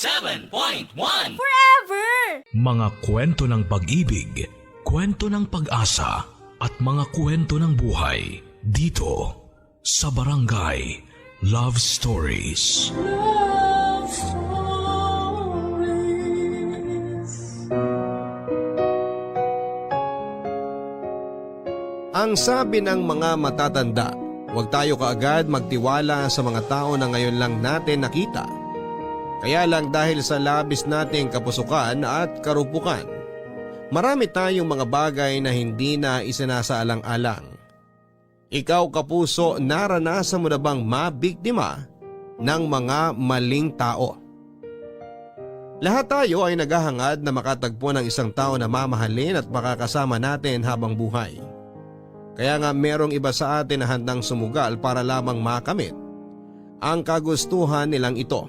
97.1 Forever! Mga kwento ng pag-ibig, kwento ng pag-asa, at mga kwento ng buhay dito sa Barangay Love Stories. Love Stories. Ang sabi ng mga matatanda, huwag tayo kaagad magtiwala sa mga tao na ngayon lang natin nakita. Kaya lang dahil sa labis nating kapusukan at karupukan, marami tayong mga bagay na hindi na isinasaalang-alang. Ikaw kapuso, naranasan mo na bang mabiktima ng mga maling tao? Lahat tayo ay naghahangad na makatagpo ng isang tao na mamahalin at makakasama natin habang buhay. Kaya nga merong iba sa atin na handang sumugal para lamang makamit ang kagustuhan nilang ito.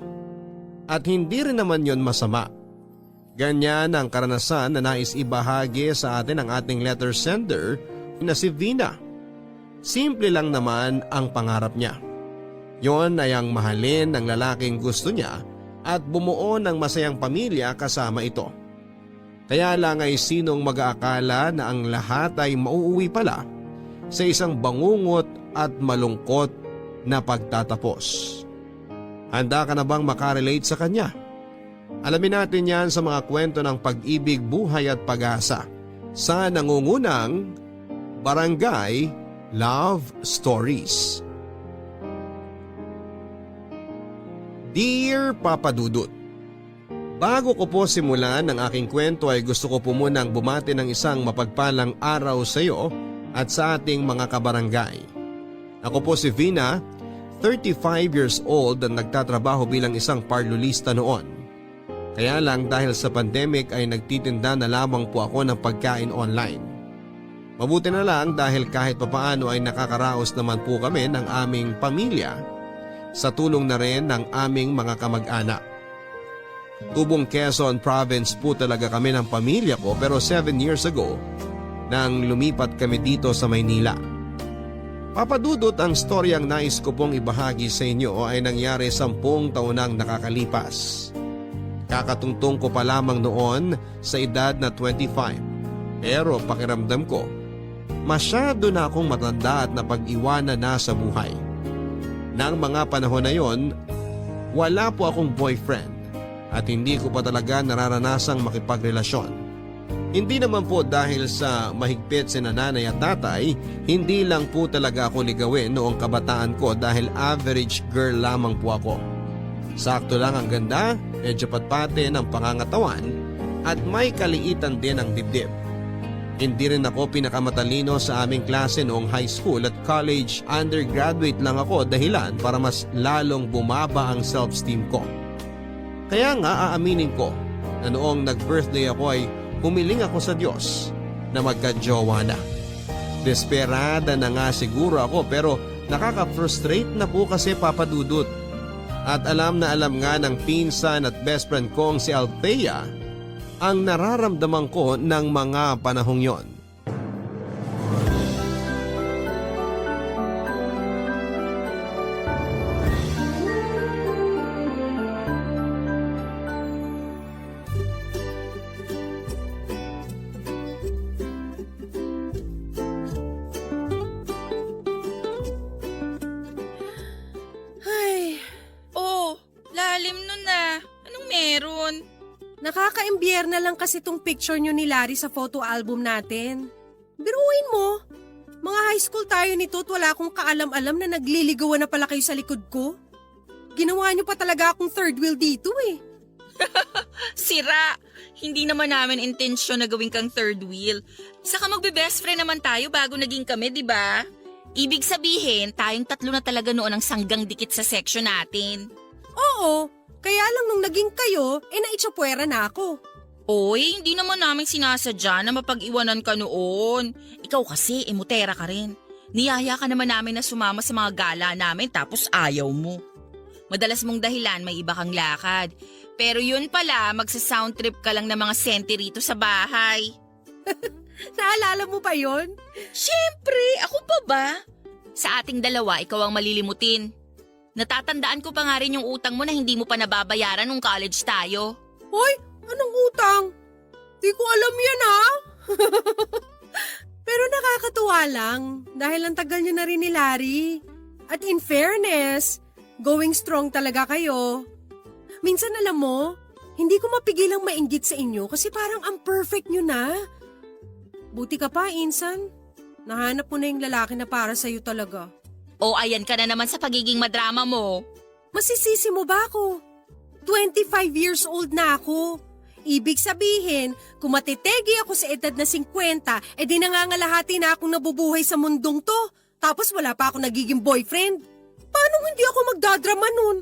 At hindi rin naman yon masama. Ganyan ang karanasan na nais ibahagi sa atin ng ating letter sender na si Vina. Simple lang naman ang pangarap niya. Yon ay ang mahalin ng lalaking gusto niya at bumuo ng masayang pamilya kasama ito. Kaya lang ay sinong mag-aakala na ang lahat ay mauuwi pala sa isang bangungot at malungkot na pagtatapos. Handa ka na bang makarelate sa kanya? Alamin natin yan sa mga kwento ng pag-ibig, buhay at pag-asa sa nangungunang Barangay Love Stories. Dear Papa Dudut, bago ko po simulan ang aking kwento ay gusto ko po munang bumati ng isang mapagpalang araw sa iyo at sa ating mga kabarangay. Ako po si Vina, 35 years old at nagtatrabaho bilang isang parlulista noon. Kaya lang dahil sa pandemic ay nagtitinda na lamang po ako ng pagkain online. Mabuti na lang dahil kahit papaano ay nakakaraos naman po kami ng aming pamilya sa tulong na rin ng aming mga kamag-anak. Tubong Quezon Province po talaga kami ng pamilya ko pero 7 years ago nang lumipat kami dito sa Maynila. Papadudot, ang storyang nais ko pong ibahagi sa inyo ay nangyari 10 taon nang nakakalipas. Kakatungtong ko pa lamang noon sa edad na 25. Pero pakiramdam ko, masyado na akong matanda at napag-iwanan na sa buhay. Nang mga panahon na yon, wala po akong boyfriend at hindi ko pa talaga nararanasang makipagrelasyon. Hindi naman po dahil sa mahigpit si nanay at tatay, hindi lang po talaga ako ligawin noong kabataan ko dahil average girl lamang po ako. Sakto lang ang ganda, medyo patpate ng pangangatawan at may kaliitan din ang dibdib. Hindi rin ako pinakamatalino sa aming klase noong high school at college undergraduate lang ako dahilan para mas lalong bumaba ang self-esteem ko. Kaya nga aaminin ko na noong nag-birthday ako ay humiling ako sa Diyos na magka-jowa na. Desperada na nga siguro ako pero nakaka-frustrate na po kasi papadudot. At alam na alam nga ng pinsan at best friend kong si Althea ang nararamdaman ko ng mga panahong yon. Nakaka-imbiyer na lang kasi tong picture nyo ni Larry sa photo album natin. Biruin mo, mga high school tayo nito at wala akong kaalam-alam na nagliligawan na pala kayo sa likod ko. Ginawa nyo pa talaga akong third wheel dito eh. Sira! Hindi naman namin intensyon na gawin kang third wheel. Saka magbe-best friend naman tayo bago naging kami, di ba? Ibig sabihin, tayong tatlo na talaga noon ang sanggang dikit sa section natin. Oo, kaya lang nung naging kayo, naitsapwera na ako. Oy, hindi naman namin sinasadya na mapag-iwanan ka noon. Ikaw kasi, emutera ka rin. Niyaya ka naman namin na sumama sa mga gala namin tapos ayaw mo. Madalas mong dahilan may iba kang lakad. Pero yun pala, magsa-sound trip ka lang ng mga senti rito sa bahay. Naalala mo pa yon? Siyempre, ako pa ba? Sa ating dalawa, ikaw ang malilimutin. Natatandaan ko pa nga rin yung utang mo na hindi mo pa nababayaran nung college tayo. Hoy, anong utang? Di ko alam yan ha. Pero nakakatuwa lang dahil ang tagal niyo na rin ni Larry. At in fairness, going strong talaga kayo. Minsan alam mo, hindi ko mapigilang mainggit sa inyo kasi parang ang perfect nyo na. Buti ka pa, Insan. Nahanap mo na yung lalaki na para sa'yo talaga. O ayan ka na naman sa pagiging madrama mo. Masisisi mo ba ako? 25 years old na ako. Ibig sabihin, kung matitegi ako sa edad na 50, edi nangangalahati na akong nabubuhay sa mundong to. Tapos wala pa ako nagiging boyfriend. Paano hindi ako magdadrama nun?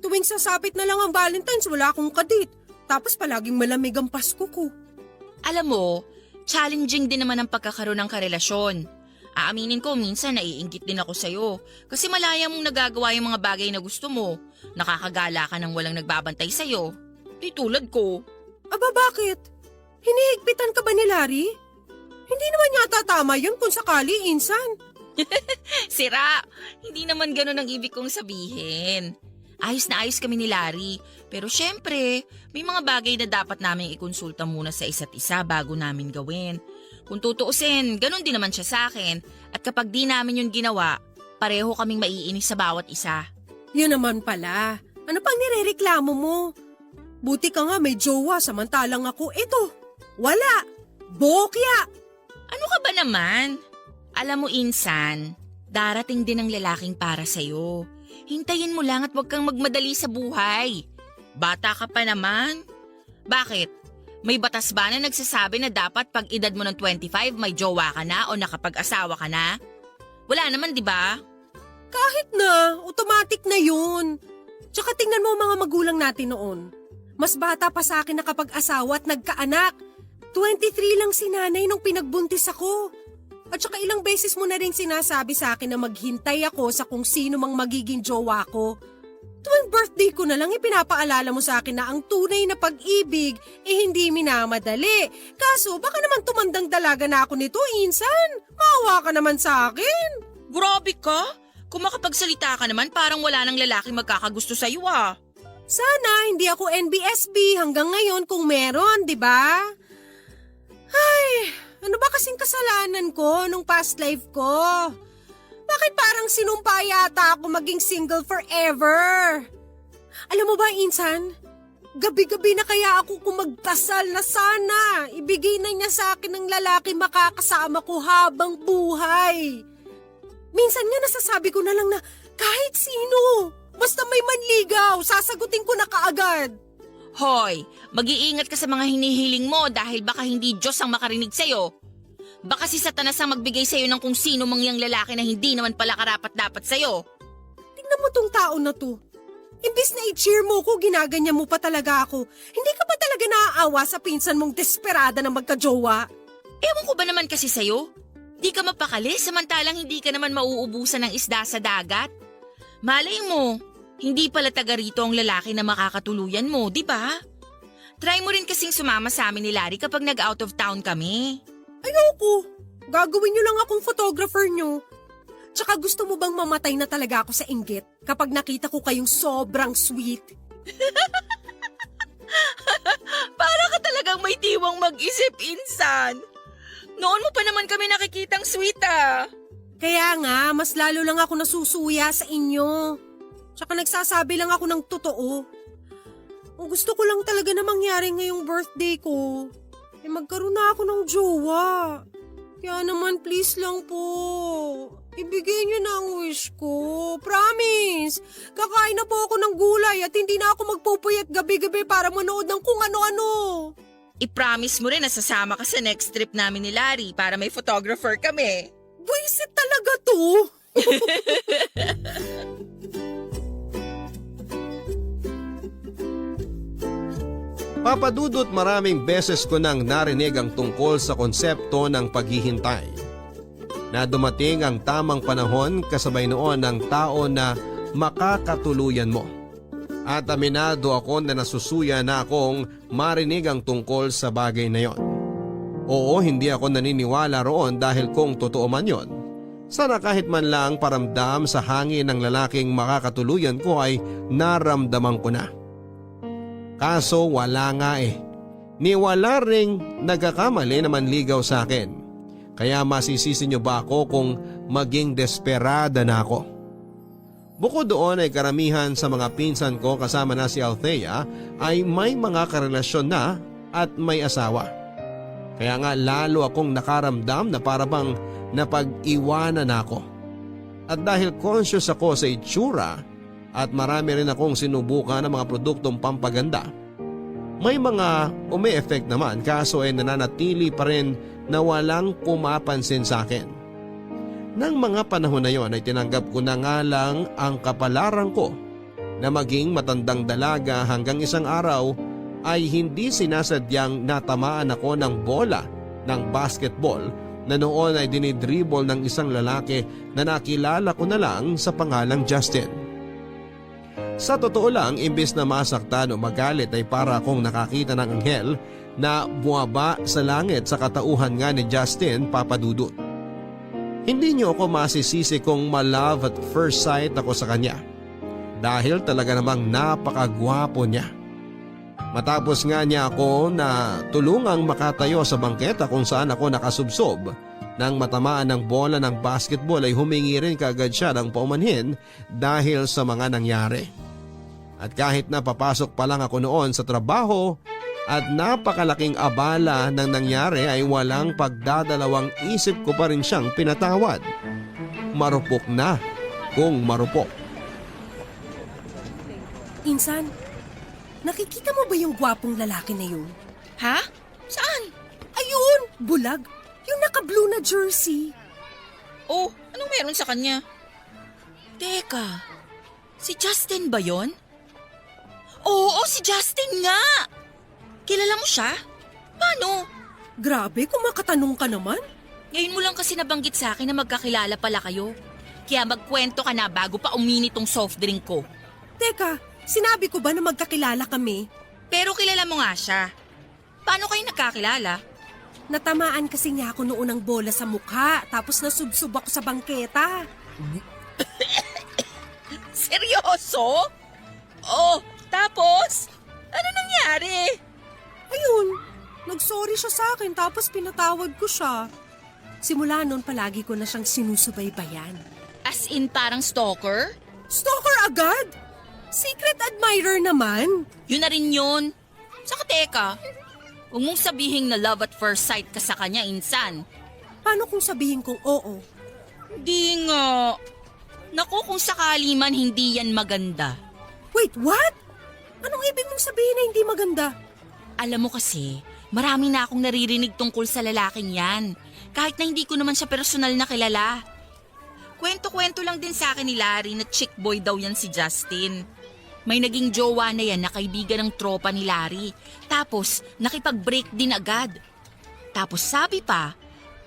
Tuwing sasapit na lang ang Valentine's, wala akong kadit. Tapos palaging malamig ang Pasko ko. Alam mo, challenging din naman ang pagkakaroon ng karelasyon. Aaminin ko, minsan naiinggit din ako sa'yo. Kasi malaya mong nagagawa yung mga bagay na gusto mo. Nakakagala ka nang walang nagbabantay sa'yo. Di tulad ko. Aba bakit? Hinihigpitan ka ba ni Larry? Hindi naman yata tama yun kung sakali, Insan. Sira! Hindi naman ganun ang ibig kong sabihin. Ayos na ayos kami ni Larry. Pero syempre, may mga bagay na dapat namin ikonsulta muna sa isa't isa bago namin gawin. Kung tutuusin, ganun din naman siya sa akin. At kapag di namin yun ginawa, pareho kaming maiinis sa bawat isa. Yun naman pala. Ano pang nirereklamo mo? Buti ka nga may jowa samantalang ako, eto, wala. Bokya! Ano ka ba naman? Alam mo, Insan, darating din ang lalaking para sa'yo. Hintayin mo lang at huwag kang magmadali sa buhay. Bata ka pa naman. Bakit? May batas ba na nagsasabi na dapat pag edad mo ng 25 may jowa ka na o nakapag-asawa ka na? Wala naman, di ba? Kahit na, automatic na yun. Tsaka tingnan mo ang mga magulang natin noon. Mas bata pa sa akin nakapag-asawa at nagkaanak. 23 lang si nanay nung pinagbuntis ako. At saka ilang beses mo na rin sinasabi sa akin na maghintay ako sa kung sino mang magiging jowa ko. Tuwing birthday ko na lang ipinapaalala mo sa akin na ang tunay na pag-ibig hindi minamadali. Kaso baka naman tumandang dalaga na ako nito, Insan. Maawa ka naman sa akin. Grabe ka! Kung makapagsalita ka naman parang wala nang lalaki magkakagusto sa'yo ah. Sana hindi ako NBSB hanggang ngayon kung meron, di ba? Ay, ano ba kasing kasalanan ko nung past life ko? Bakit parang sinumpa yata ako maging single forever? Alam mo ba, Insan? Gabi-gabi na kaya ako kung magdasal na sana. Ibigay na niya sa akin ng lalaki makakasama ko habang buhay. Minsan nga nasasabi ko na lang na kahit sino, basta may manligaw, sasagutin ko na kaagad. Hoy, mag-iingat ka sa mga hinihiling mo dahil baka hindi Diyos ang makarinig sa'yo. Baka si Satanas ang magbigay sa'yo ng kung sino mangyang lalaki na hindi naman pala karapat-dapat sa'yo. Tingnan mo tong tao na to. Imbis na i-cheer mo ko, ginaganyan mo pa talaga ako. Hindi ka ba talaga naaawa sa pinsan mong desperada na magka-jowa? Ewan ko ba naman kasi sa'yo? Di ka mapakali samantalang hindi ka naman mauubusan ng isda sa dagat. Malay mo, hindi pala taga rito ang lalaki na makakatuluyan mo, di ba? Try mo rin kasing sumama sa amin ni Larry kapag nag-out of town kami. Ayoko. Gagawin niyo lang akong photographer niyo. Tsaka gusto mo bang mamatay na talaga ako sa inggit kapag nakita ko kayong sobrang sweet? Para ka talagang may diwang mag-isip, Insan. Noon mo pa naman kami nakikitang sweet ah. Kaya nga, mas lalo lang ako nasusuya sa inyo. Tsaka nagsasabi lang ako ng totoo. Ang gusto ko lang talaga na mangyari ngayong birthday ko, magkaroon na ako ng jowa. Kaya naman please lang po, ibigay niyo na ang wish ko. Promise, kakain na po ako ng gulay at hindi na ako magpupuyat gabi-gabi para manood ng kung ano-ano. I-promise mo rin na sasama ka sa next trip namin ni Larry para may photographer kami. Buisit talaga to. Papadudot maraming beses ko nang narinig ang tungkol sa konsepto ng paghihintay. Na dumating ang tamang panahon kasabay noon ng tao na makakatuluyan mo. At aminado ako na nasusuya na akong marinig ang tungkol sa bagay na yon. Oo, hindi ako naniniwala roon dahil kung totoo man yon, Sana kahit man lang paramdam sa hangin ng lalaking makakatuluyan ko ay naramdaman ko na. Kaso wala nga eh. Ni wala ring nagkakamali na manligaw sa akin. Kaya masisisi niyo ba ako kung maging desperada na ako? Bukod doon ay karamihan sa mga pinsan ko kasama na si Althea ay may mga karelasyon na at may asawa. Kaya nga lalo akong nakaramdam na parabang napag-iwanan ako. At dahil conscious ako sa itsura at marami rin akong sinubukan ng mga produktong pampaganda, may mga umi-effect naman kaso ay nananatili pa rin na walang pumapansin sa akin. Nang mga panahon na yon ay tinanggap ko na nga lang ang kapalaran ko na maging matandang dalaga hanggang isang araw ay hindi sinasadyang natamaan ako ng bola ng basketball na noon ay dinidribble ng isang lalaki na nakilala ko na lang sa pangalang Justin. Sa totoo lang, imbes na masaktan o magalit ay para akong nakakita ng anghel na buwaba sa langit sa katauhan nga ni Justin, Papa Dudut. Hindi niyo ako masisisi kung ma-love at first sight ako sa kanya dahil talaga namang napakagwapo niya. Matapos nga niya ako na tulungang makatayo sa bangketa kung saan ako nakasubsob nang matamaan ng bola ng basketball ay humingi rin kaagad siya ng paumanhin dahil sa mga nangyari. At kahit na papasok pa lang ako noon sa trabaho at napakalaking abala ng nangyari ay walang pagdadalawang isip ko pa rin siyang pinatawad. Marupok na kung marupok. Insan, nakikita mo ba yung gwapong lalaki na yun? Ha? Saan? Ayun! Bulag! Yung naka-blue na jersey. Oh, anong meron sa kanya? Teka, si Justin ba yon? Oo, si Justin nga! Kilala mo siya? Paano? Grabe, kung makatanong ka naman. Ngayon mo lang kasi nabanggit sa akin na magkakilala pala kayo. Kaya magkwento ka na bago pa uminit tong soft drink ko. Teka, sinabi ko ba na magkakilala kami? Pero kilala mo nga siya. Paano kayo nagkakilala? Natamaan kasi niya ako noon ng bola sa mukha tapos nasubsob ako sa bangketa. Seryoso? Oh, tapos? Ano nangyari? Ayun, nagsorry siya sa akin tapos pinatawad ko siya. Simula noon palagi ko na siyang sinusubaybayan. As in parang stalker? Stalker agad? Secret admirer naman. Yun na rin yun. Saka teka, huwag mong sabihin na love at first sight ka sa kanya, insan. Paano kung sabihin kong oo? Di nga. Naku, kung sakali man hindi yan maganda. Wait, what? Anong ibig mong sabihin na hindi maganda? Alam mo kasi, marami na akong naririnig tungkol sa lalaking yan. Kahit na hindi ko naman siya personal na kilala. Kwento-kwento lang din sa akin ni Larry na chick boy daw yan si Justin. May naging jowa na yan na kaibigan ng tropa ni Larry. Tapos nakipag-break din agad. Tapos sabi pa,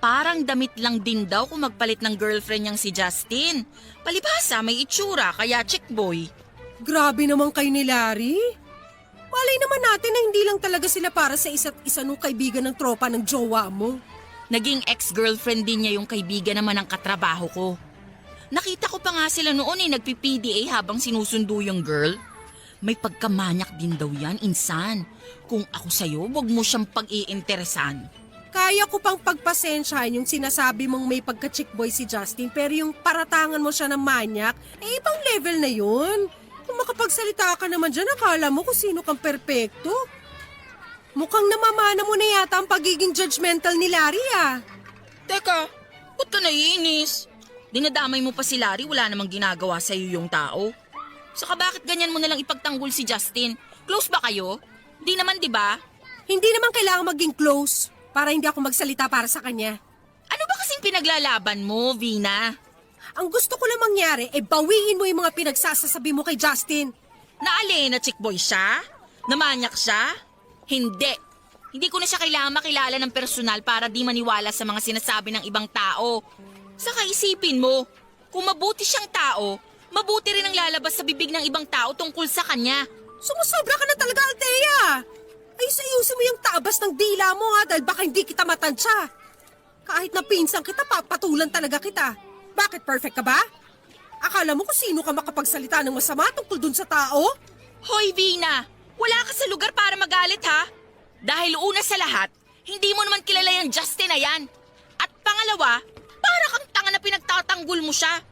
parang damit lang din daw kung magpalit ng girlfriend niyang si Justin. Palibhasa may itsura kaya chick boy. Grabe naman kayo ni Larry. Malay naman natin na hindi lang talaga sila para sa isa't isa nung kaibigan ng tropa ng jowa mo. Naging ex-girlfriend din niya yung kaibigan naman ng katrabaho ko. Nakita ko pa nga sila noon nagpi-PDA habang sinusundo yung girl. May pagkamanyak din daw yan, insan. Kung ako sa'yo, wag mo siyang pag-iinteresan. Kaya ko pang pagpasensyahan yung sinasabi mong may pagka-chick boy si Justin pero yung paratangan mo siya ng manyak, ibang level na yun. Kung makapagsalita ka naman dyan, akala mo kung sino kang perpekto. Mukhang namamana mo na yata ang pagiging judgmental ni Larry ah. Teka, ba't ka naiinis? Dinadamay mo pa si Larry, wala namang ginagawa sa'yo yung tao. Saka bakit ganyan mo nalang ipagtanggol si Justin? Close ba kayo? Di naman, di ba? Hindi naman kailangan maging close para hindi ako magsalita para sa kanya. Ano ba kasing pinaglalaban mo, Vina? Ang gusto ko lang mangyari bawiin mo yung mga pinagsasasabi mo kay Justin. Naali na chick boy siya? Namanyak siya? Hindi. Hindi ko na siya kailangan makilala ng personal para di maniwala sa mga sinasabi ng ibang tao. Saka isipin mo, kung mabuti siyang tao, mabuti rin ang lalabas sa bibig ng ibang tao tungkol sa kanya. Sumusobra ka na talaga, Althea. Ayusin mo yung tabas ng dila mo ha dahil baka hindi kita matansya. Kahit na pinsang kita, papatulan talaga kita. Bakit perfect ka ba? Akala mo kung sino ka makapagsalita ng masama tungkol dun sa tao? Hoy, Vina! Wala ka sa lugar para magalit, ha? Dahil una sa lahat, hindi mo naman kilala yung Justin na yan. At pangalawa, para kang tanga na pinagtatanggol mo siya.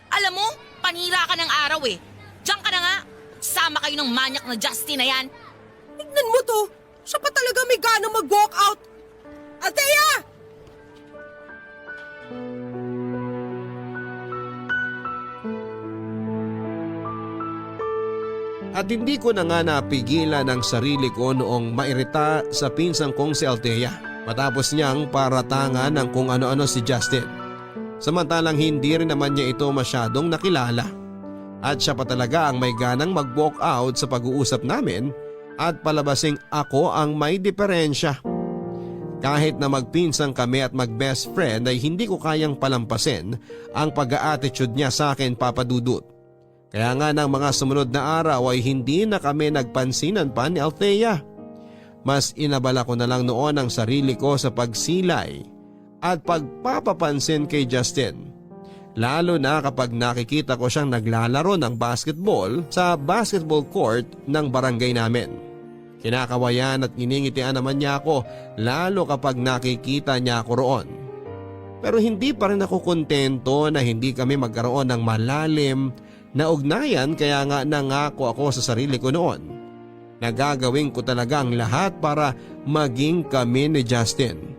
Alam mo, panira ka ng araw eh. Diyan ka na nga. Sama kayo ng manyak na Justin na yan. Tignan mo to. Siya pa talaga may ganang mag-walk out. Althea! At hindi ko na nga napigilan ang sarili ko noong mairita sa pinsang kong si Althea matapos niyang paratangan ng kung ano-ano si Justin. Samantalang hindi rin naman niya ito masyadong nakilala. At siya pa talaga ang may ganang mag-walk out sa pag-uusap namin at palabasing ako ang may diferensya. Kahit na magpinsang kami at mag-best friend ay hindi ko kayang palampasin ang pag-a-attitude niya sa akin, Papa Dudut. Kaya nga ng mga sumunod na araw ay hindi na kami nagpansinan pa ni Althea. Mas inabala ko na lang noon ang sarili ko sa pagsilay at pagpapapansin kay Justin. Lalo na kapag nakikita ko siyang naglalaro ng basketball sa basketball court ng barangay namin. Kinakawayan at iningitian naman niya ako lalo kapag nakikita niya ako roon. Pero hindi pa rin ako kontento na hindi kami magkaroon ng malalim na ugnayan, kaya nga nangako ako sa sarili ko noon na gagawin ko talaga ang lahat para maging kami ni Justin.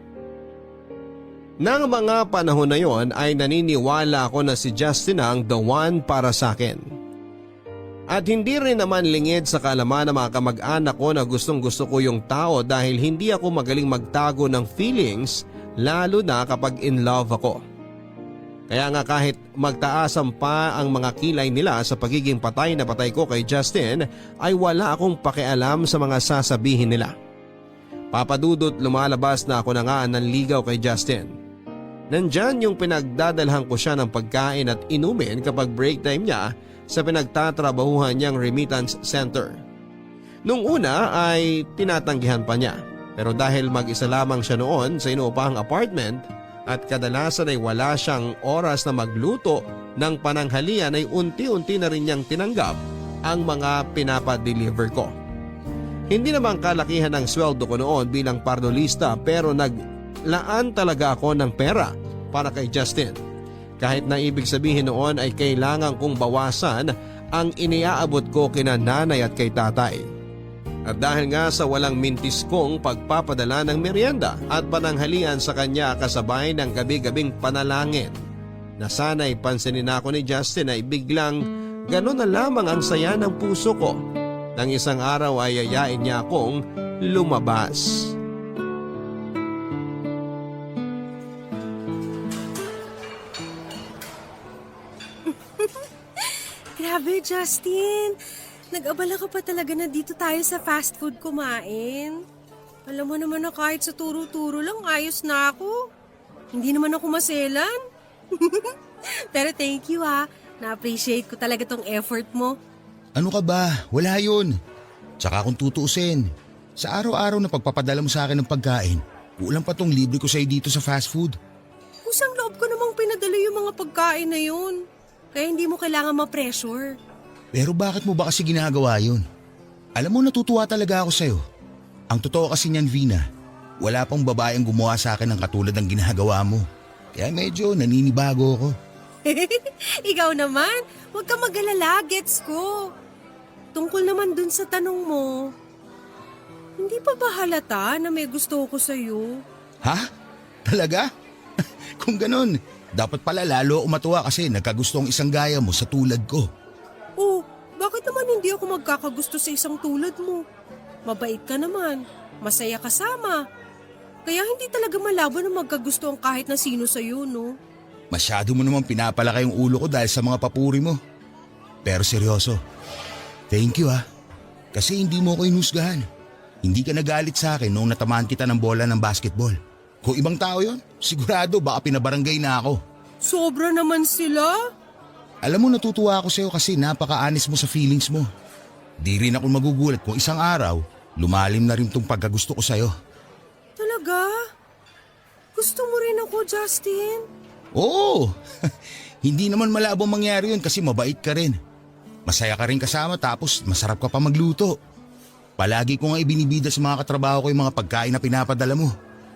Nang mga panahon na yon ay naniniwala ako na si Justin ang the one para sa akin. At hindi rin naman lingid sa kaalaman ng mga kamag-anak ko na gustong gusto ko yung tao dahil hindi ako magaling magtago ng feelings lalo na kapag in love ako. Kaya nga kahit magtaasan pa ang mga kilay nila sa pagiging patay na patay ko kay Justin ay wala akong pakialam sa mga sasabihin nila. Papadudot, lumalabas na ako na nga nanligaw kay Justin. Nandyan yung pinagdadalhan ko siya ng pagkain at inumin kapag break time niya sa pinagtatrabahuhan niyang remittance center. Nung una ay tinatanggihan pa niya, pero dahil mag-isa lamang siya noon sa inuupahang apartment at kadalasan ay wala siyang oras na magluto ng pananghalian ay unti-unti na rin niyang tinanggap ang mga pinapadeliver ko. Hindi naman kalakihan ang sweldo ko noon bilang parlolista pero naglaan talaga ako ng pera para kay Justin. Kahit na ibig sabihin noon ay kailangan kong bawasan ang iniaabot ko kina nanay at kay tatay. At dahil nga sa walang mintis kong pagpapadala ng merienda at pananghalian sa kanya kasabay ng gabi-gabing panalangin na sana'y pansinin ako ni Justin ay biglang gano'n na lamang ang saya ng puso ko nang isang araw ay yayain niya akong lumabas. Grabe, Justin. Nag-abala ka pa talaga na dito tayo sa fast food kumain. Alam mo naman na kahit sa turo-turo lang ayos na ako. Hindi naman ako maselan. Pero thank you ha. Na-appreciate ko talaga tong effort mo. Ano ka ba? Wala yun. Tsaka kung tutuusin, sa araw-araw na pagpapadala mo sa akin ng pagkain, kulang pa tong libre ko sa'yo dito sa fast food. Kusang loob ko namang pinadala yung mga pagkain na yun. Kaya hindi mo kailangan ma-pressure. Pero bakit mo ba kasi ginagawa yun? Alam mo, natutuwa talaga ako sa'yo. Ang totoo kasi niyan, Vina, wala pang babaeng gumawa sa akin ng katulad ng ginagawa mo. Kaya medyo naninibago ako. Ikaw naman, huwag ka mag-alala, gets ko. Tungkol naman dun sa tanong mo, hindi pa ba halata na may gusto ko sa'yo? Ha? Talaga? Kung ganun, dapat pala lalo ako matuwa kasi nagkagusto ang isang gaya mo sa tulad ko. Oh, bakit naman hindi ako magkakagusto sa isang tulad mo? Mabait ka naman, masaya kasama. Kaya hindi talaga malabo na magkagusto ang kahit na sino sa'yo, no? Masyado mo naman pinapalaki yung ulo ko dahil sa mga papuri mo. Pero seryoso, thank you ha. Kasi hindi mo ko inusgahan. Hindi ka nagalit sa akin noong natamaan kita ng bola ng basketball. Kung ibang tao yon, sigurado baka pinabarangay na ako. Sobra naman sila. Alam mo, natutuwa ako sa'yo kasi napaka-honest mo sa feelings mo. Di rin ako magugulat kung isang araw, lumalim na rin tong pagkagusto ko sa'yo. Talaga? Gusto mo rin ako, Justin? Oo! Hindi naman malabong mangyari yun kasi mabait ka rin. Masaya ka rin kasama tapos masarap ka pa magluto. Palagi ko nga ibinibida sa mga katrabaho ko yung mga pagkain na pinapadala mo.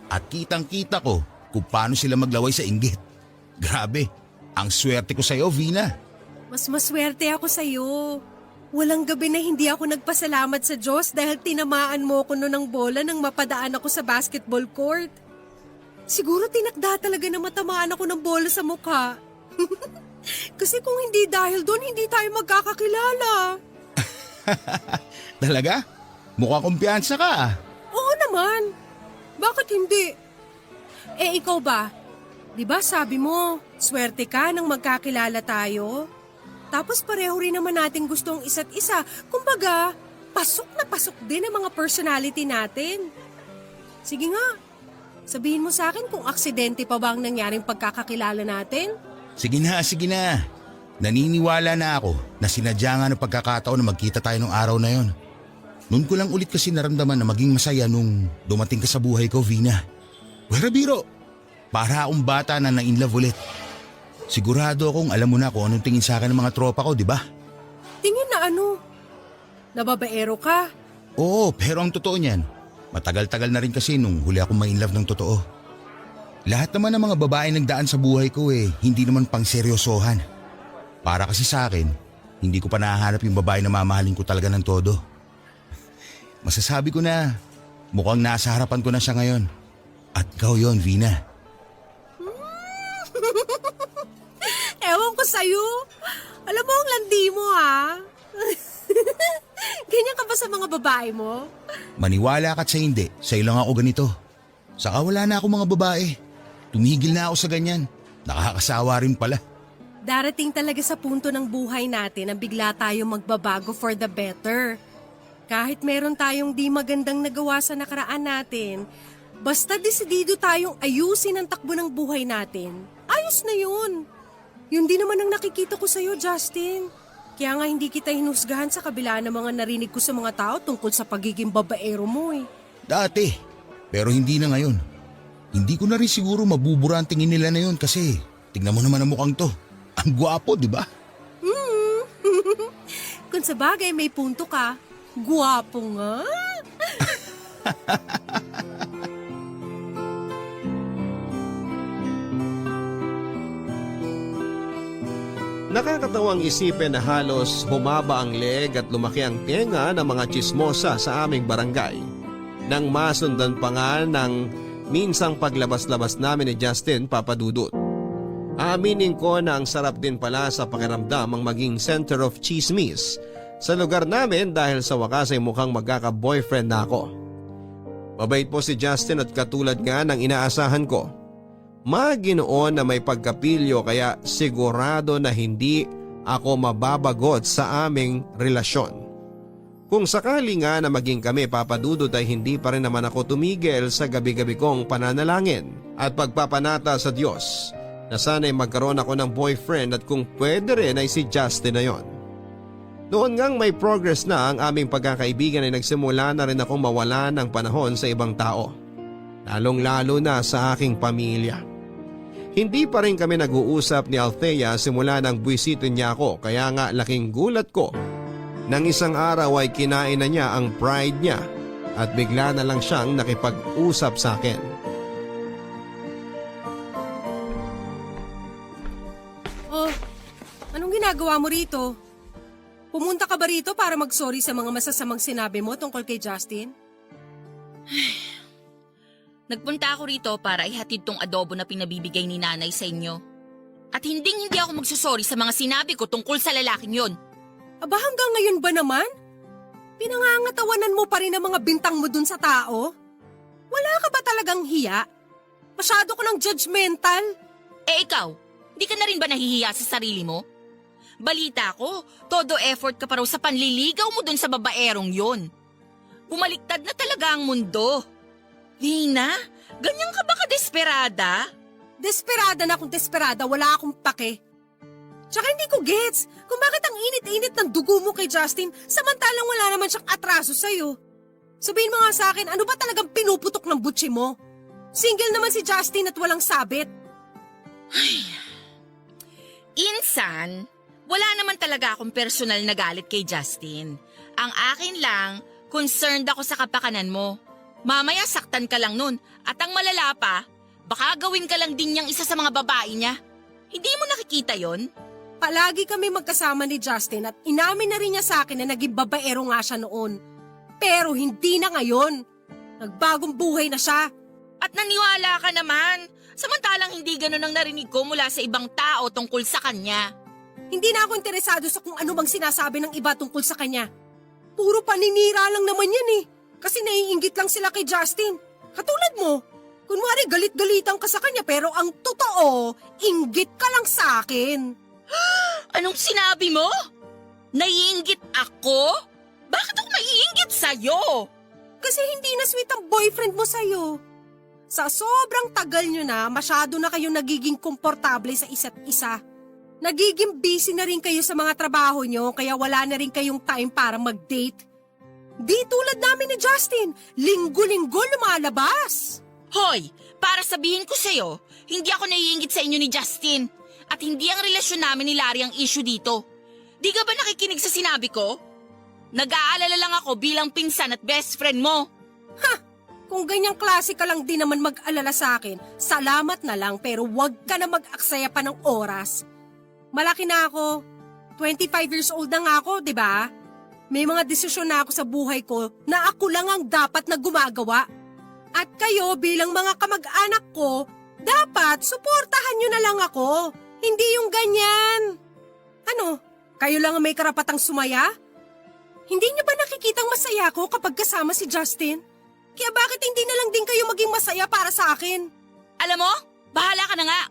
At kitang-kita ko kung paano sila maglaway sa inggit. Grabe, ang swerte ko sa'yo, Vina. Mas maswerte ako sa'yo. Walang gabi na hindi ako nagpasalamat sa Diyos dahil tinamaan mo ko noon ng bola nang mapadaan ako sa basketball court. Siguro tinakda talaga na matamaan ako ng bola sa mukha. Kasi kung hindi dahil doon, hindi tayo magkakakilala. Talaga? Mukha kumpiyansa ka ah. Oo naman. Bakit hindi? Ikaw ba? Di ba sabi mo, swerte ka nang magkakilala tayo? Tapos pareho rin naman natin gustong isa't isa. Kumbaga, pasok na pasok din ang mga personality natin. Sige nga, sabihin mo sa akin kung aksidente pa ba ang nangyaring pagkakakilala natin? Sige na, sige na. Naniniwala na ako na sinadya nga ng pagkakataon na magkita tayo nung araw na yon. Noon ko lang ulit kasi naramdaman na maging masaya nung dumating ka sa buhay ko, Vina. Wala biro, para akong bata na na-inlove ulit. Sigurado akong alam mo na kung anong tingin sa akin ng mga tropa ko, di ba? Tingin na ano? Nababaero ka? Oo, pero ang totoo niyan, matagal-tagal na rin kasi nung huli akong ma-inlove ng totoo. Lahat naman ng mga babae nagdaan sa buhay ko hindi naman pang seryosohan. Para kasi sa akin, hindi ko pa nahahanap yung babae na mamahalin ko talaga ng todo. Masasabi ko na mukhang nasa harapan ko na siya ngayon. At ikaw yon, Vina. Ewan ko sa'yo. Alam mo ang landi mo ha. Ganyan ka ba sa mga babae mo? Maniwala ka't sa hindi, sa'yo lang ako ganito. Saka wala na ako mga babae. Tumigil na ako sa ganyan. Nakakasawa rin pala. Darating talaga sa punto ng buhay natin na bigla tayo magbabago for the better. Kahit meron tayong di magandang nagawa sa nakaraan natin, basta desidido tayong ayusin ang takbo ng buhay natin, ayos na yun. Yun din naman ang nakikita ko sa'yo, Justin. Kaya nga hindi kita hinusgahan sa kabila ng mga narinig ko sa mga tao tungkol sa pagiging babaero mo eh. Dati, pero hindi na ngayon. Hindi ko na rin siguro mabubura ang tingin nila na yun kasi tignan mo naman ang mukhang to. Ang gwapo, di ba? Kung sa bagay may punto ka, gwapo nga. Nakakatawang isipin na halos bumaba ang leeg at lumaki ang tenga ng mga tsismosa sa aming barangay. Nang masundan pa nga ng minsang paglabas-labas namin ni Justin Papadudut. Aminin ko na ang sarap din pala sa pakiramdam ang maging center of chismis sa lugar namin dahil sa wakas ay mukhang magkaka-boyfriend na ako. Mabait po si Justin at katulad nga ng inaasahan ko. Maginoon na may pagkapilyo kaya sigurado na hindi ako mababagot sa aming relasyon. Kung sakali nga na maging kami Papadudod ay hindi pa rin naman ako tumigil sa gabi-gabi kong pananalangin at pagpapanata sa Diyos na sana'y magkaroon ako ng boyfriend at kung pwede rin ay si Justin na yon. Noon ngang may progress na ang aming pagkakaibigan ay nagsimula na rin akong mawala ng panahon sa ibang tao. Lalong-lalo na sa aking pamilya. Hindi pa rin kami nag-uusap ni Althea simula nang buwisitin niya ako kaya nga laking gulat ko. Nang isang araw ay kinain na niya ang pride niya at bigla na lang siyang nakipag-usap sa akin. Oh, anong ginagawa mo rito? Pumunta ka ba rito para mag-sorry sa mga masasamang sinabi mo tungkol kay Justin? Nagpunta ako rito para ihatid tong adobo na pinabibigay ni nanay sa inyo. At hindi ako magsusorry sa mga sinabi ko tungkol sa lalaking yon. Aba hanggang ngayon ba naman? Pinangangatawanan mo pa rin ang mga bintang mo dun sa tao? Wala ka ba talagang hiya? Masyado ko ng judgmental. Ikaw, di ka na rin ba nahihiya sa sarili mo? Balita ko, todo effort ka pa raw sa panliligaw mo dun sa babaerong yon. Bumaliktad na talaga ang mundo. Lina, ganyan ka ba ka-desperada? Desperada na kung desperada, wala akong pake. Tsaka hindi ko gets kung bakit ang init-init ng dugo mo kay Justin samantalang wala naman siyang atraso sa'yo. Sabihin mo nga sa akin, ano ba talagang pinuputok ng butsi mo? Single naman si Justin at walang sabit. Insan, wala naman talaga akong personal na galit kay Justin. Ang akin lang, concerned ako sa kapakanan mo. Mamaya saktan ka lang nun at ang malala pa, baka gawin ka lang din niyang isa sa mga babae niya. Hindi mo nakikita yon? Palagi kami magkasama ni Justin at inamin na rin niya sa akin na naging babaero nga siya noon. Pero hindi na ngayon. Nagbagong buhay na siya. At naniwala ka naman. Samantalang hindi ganun ang narinig ko mula sa ibang tao tungkol sa kanya. Hindi na ako interesado sa kung ano bang sinasabi ng iba tungkol sa kanya. Puro paninira lang naman yan eh. Kasi naiinggit lang sila kay Justin. Katulad mo. Kunwari galit-galitan ka sa kanya pero ang totoo, inggit ka lang sa akin. Anong sinabi mo? Naiinggit ako? Bakit ako naiinggit sa'yo? Kasi hindi na sweet ang boyfriend mo sa'yo. Sa sobrang tagal nyo na, masyado na kayong nagiging komportable sa isa't isa. Nagiging busy na rin kayo sa mga trabaho nyo kaya wala na rin kayong time para mag-date. Di tulad namin ni Justin, linggo-linggo lumalabas. Hoy, para sabihin ko sa'yo, hindi ako naiinggit sa inyo ni Justin. At hindi ang relasyon namin ni Larry ang issue dito. Di ka ba nakikinig sa sinabi ko? Nag-aalala lang ako bilang pinsan at best friend mo. Kung ganyang klase ka lang din naman mag-alala sa akin, salamat na lang pero wag ka na mag-aksaya pa ng oras. Malaki na ako. 25 years old na nga ako, di ba? May mga desisyon na ako sa buhay ko na ako lang ang dapat na gumagawa. At kayo bilang mga kamag-anak ko, dapat suportahan nyo na lang ako. Hindi yung ganyan. Ano, kayo lang ang may karapatang sumaya? Hindi nyo ba nakikitang masaya ko kapag kasama si Justin? Kaya bakit hindi na lang din kayo maging masaya para sa akin? Alam mo, bahala ka na nga.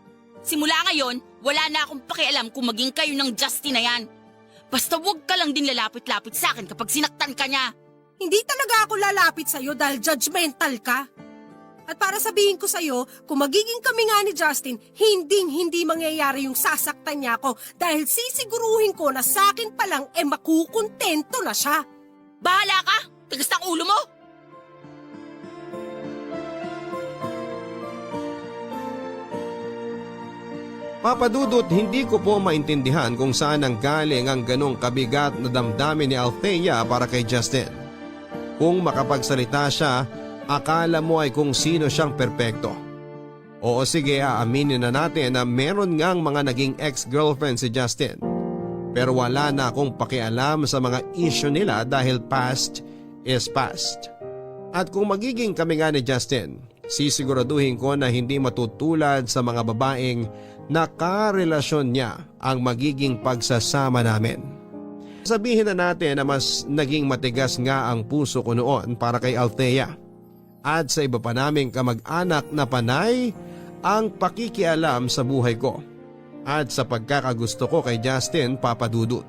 Simula ngayon, wala na akong pakialam kung maging kayo ng Justin na yan. Basta wag ka lang din lalapit-lapit sa akin kapag sinaktan ka niya. Hindi talaga ako lalapit sa'yo dahil judgmental ka. At para sabihin ko sa'yo, kung magiging kami nga ni Justin, hindi mangyayari yung sasaktan niya ako dahil sisiguruhin ko na sa akin pa lang makukontento na siya. Bahala ka! Tigas ng ulo mo! Papa Dudut, hindi ko po maintindihan kung saan ang galing ang ganong kabigat na damdamin ni Althea para kay Justin. Kung makapagsalita siya, akala mo ay kung sino siyang perpekto. Oo sige, aaminin na natin na meron ngang mga naging ex-girlfriend si Justin. Pero wala na akong pakialam sa mga issue nila dahil past is past. At kung magiging kami nga ni Justin, sisiguraduhin ko na hindi matutulad sa mga babaeng nakarelasyon niya ang magiging pagsasama namin. Sabihin na natin na mas naging matigas nga ang puso ko noon para kay Althea. At sa iba pa naming kamag-anak na panay ang pakikialam sa buhay ko. At sa pagkakagusto ko kay Justin, Papa Dudut.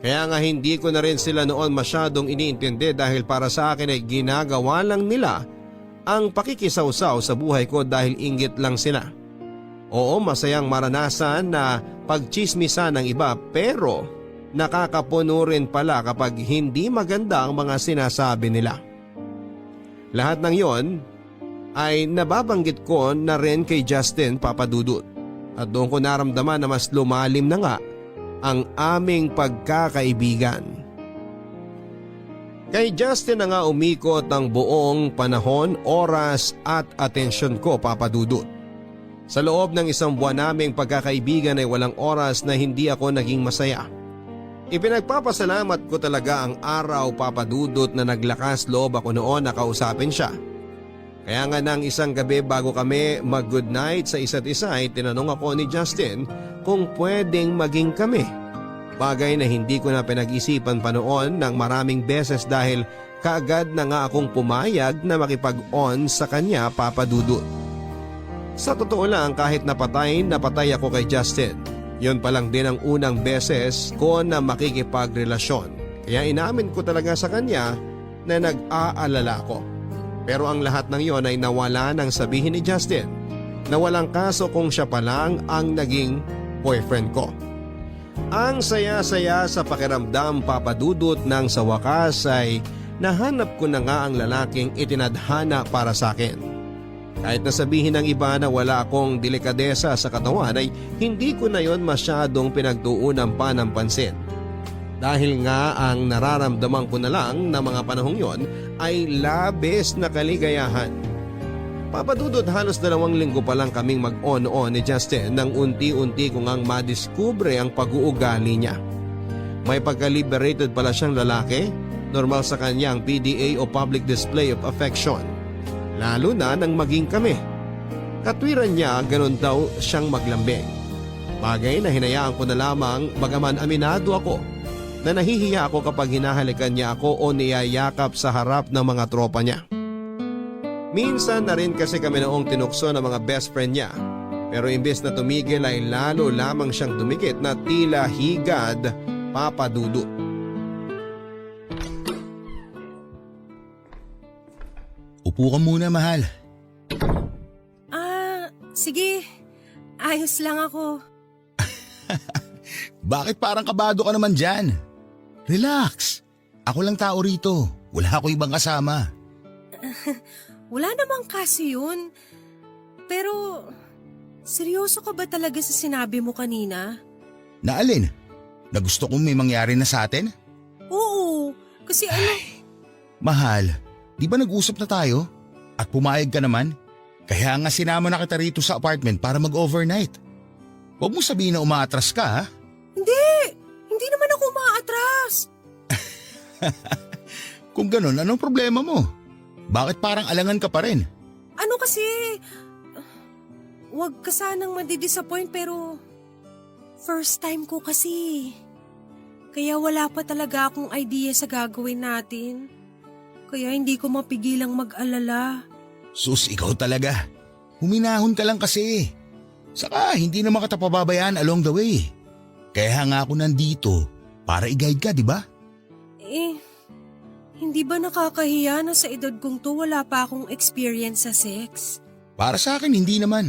Kaya nga hindi ko na rin sila noon masyadong iniintindi dahil para sa akin ay ginagawa lang nila ang pakikisawsaw sa buhay ko dahil inggit lang sila. Oo, masayang maranasan na pagchismisan ng iba pero nakakapuno rin pala kapag hindi maganda ang mga sinasabi nila. Lahat ng yon ay nababanggit ko na rin kay Justin, Papa Dudut. At doon ko naramdaman na mas lumalim na nga ang aming pagkakaibigan. Kay Justin na nga umikot ang buong panahon, oras at atensyon ko, Papa Dudut. Sa loob ng isang buwan naming pagkakaibigan ay walang oras na hindi ako naging masaya. Ipinagpapasalamat ko talaga ang araw, Papa Dudut, na naglakas loob ako noon na kausapin siya. Kaya nga nang isang gabi bago kami mag-good night sa isa't isa ay tinanong ako ni Justin kung pwedeng maging kami. Bagay na hindi ko na pinag-isipan pa noon ng maraming beses dahil kaagad na nga akong pumayag na makipag-on sa kanya, Papa Dudut. Sa totoo lang, kahit napatay ako kay Justin, yun pa lang din ang unang beses ko na makikipagrelasyon. Kaya inamin ko talaga sa kanya na nag-aalala ko. Pero ang lahat ng yon ay nawala nang sabihin ni Justin na walang kaso kung siya pa lang ang naging boyfriend ko. Ang saya-saya sa pakiramdam, Papa Dudut, nang sa wakas ay nahanap ko na nga ang lalaking itinadhana para sa akin. Kahit na sabihin ng iba na wala akong delikadesa sa katawan ay hindi ko na yon masyadong pinagtuunan pa ng pansin. Dahil nga ang nararamdaman ko na lang na mga panahong yon ay labis na kaligayahan. Papadudod halos 2 linggo pa lang kaming mag-on-on ni Justin nang unti-unti ko ngang madiskubre ang pag-uugali niya. May pagka-liberated pala siyang lalaki, normal sa kanya ang PDA o public display of affection. Lalo na nang maging kami. Katwiran niya ganun daw siyang maglambing. Bagay na hinayaan ko na lamang bagaman aminado ako na nahihiya ako kapag hinahalikan niya ako o niyayakap sa harap ng mga tropa niya. Minsan na rin kasi kami noong tinukso ng mga best friend niya. Pero imbes na tumigil ay lalo lamang siyang dumikit na tila higad papadudot. Upo ka muna, mahal. Sige. Ayos lang ako. Bakit parang kabado ka naman dyan? Relax. Ako lang tao rito. Wala ako ibang kasama. Wala namang kaso yun. Pero, seryoso ka ba talaga sa sinabi mo kanina? Na alin? Na gusto kong may mangyari na sa atin? Oo, kasi Mahal, di ba nag-usap na tayo? At pumayag ka naman? Kaya nga sinama na kita rito sa apartment para mag-overnight. Huwag mo sabihin na umaatras ka, ha? Hindi naman ako umaatras. Kung ganun, anong problema mo? Bakit parang alangan ka pa rin? Ano kasi, wag ka sanang madidisappoint pero first time ko kasi. Kaya wala pa talaga akong idea sa gagawin natin. Kaya hindi ko mapigilang mag-alala. Sus, ikaw talaga. Huminahon ka lang kasi. Saka hindi naman kita pababayaan along the way. Kaya nga ako nandito para i-guide ka, di ba? Hindi ba nakakahiya na sa edad kong to wala pa akong experience sa sex? Para sa akin, hindi naman.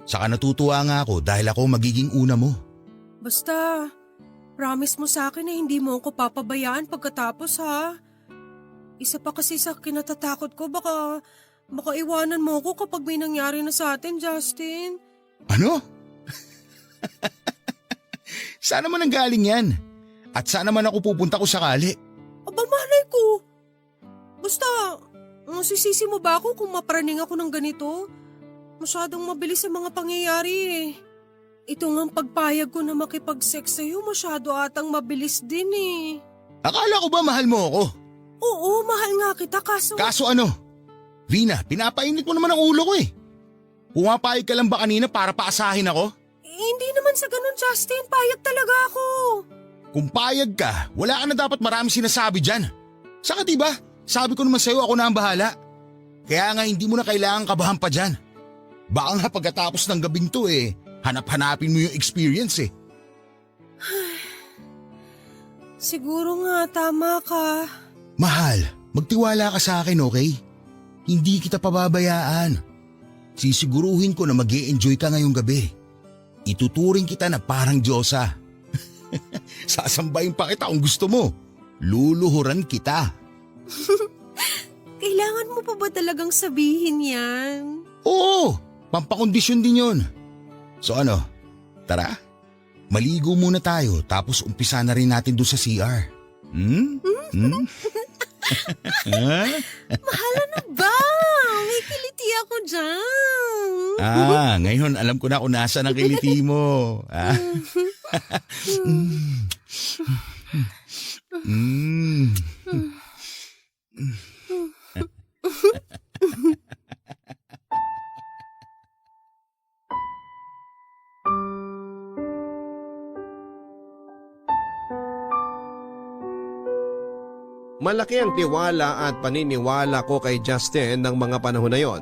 Saka natutuwa nga ako dahil ako magiging una mo. Basta, promise mo sa akin na hindi mo ako papabayaan pagkatapos ha. Isa pa kasi sa kinatatakot ko, baka iwanan mo ako kapag may nangyari na sa atin, Justin. Ano? Saan naman ang galing yan? At saan naman ako pupunta kung sakali? Aba, malay ko. Basta, masisisi mo ba ako kung mapraning ako ng ganito? Masyadong mabilis ang mga pangyayari eh. Ito nga ang pagpayag ko na makipag-sex sa'yo, masyado atang mabilis din eh. Akala ko ba mahal mo ako? Oo, mahal nga kita kaso… Kaso ano? Vina, pinapainit mo naman ang ulo ko eh. Pumapayag ka lang ba kanina para paasahin ako? Hindi naman sa ganun, Justin. Payag talaga ako. Kung payag ka, wala ka na dapat marami sinasabi dyan. Saka diba, sabi ko naman sa'yo ako na ang bahala. Kaya nga hindi mo na kailangan kabahan pa dyan. Baka nga pagkatapos ng gabing to hanap-hanapin mo yung experience eh. Siguro nga, tama ka. Mahal, magtiwala ka sa akin, okay? Hindi kita pababayaan. Sisiguruhin ko na mag-e-enjoy ka ngayong gabi. Ituturing kita na parang Diyosa. Sasambahin pa kita kung gusto mo. Luluhuran kita. Kailangan mo pa ba talagang sabihin yan? Oo, pampakondisyon din yun. So ano, tara. Maligo muna tayo tapos umpisa na rin natin doon sa CR. Mahal na ba? May kiliti ako dyan. Ngayon alam ko na kung nasa ang kiliti mo. Malaki ang tiwala at paniniwala ko kay Justin ng mga panahon na yon.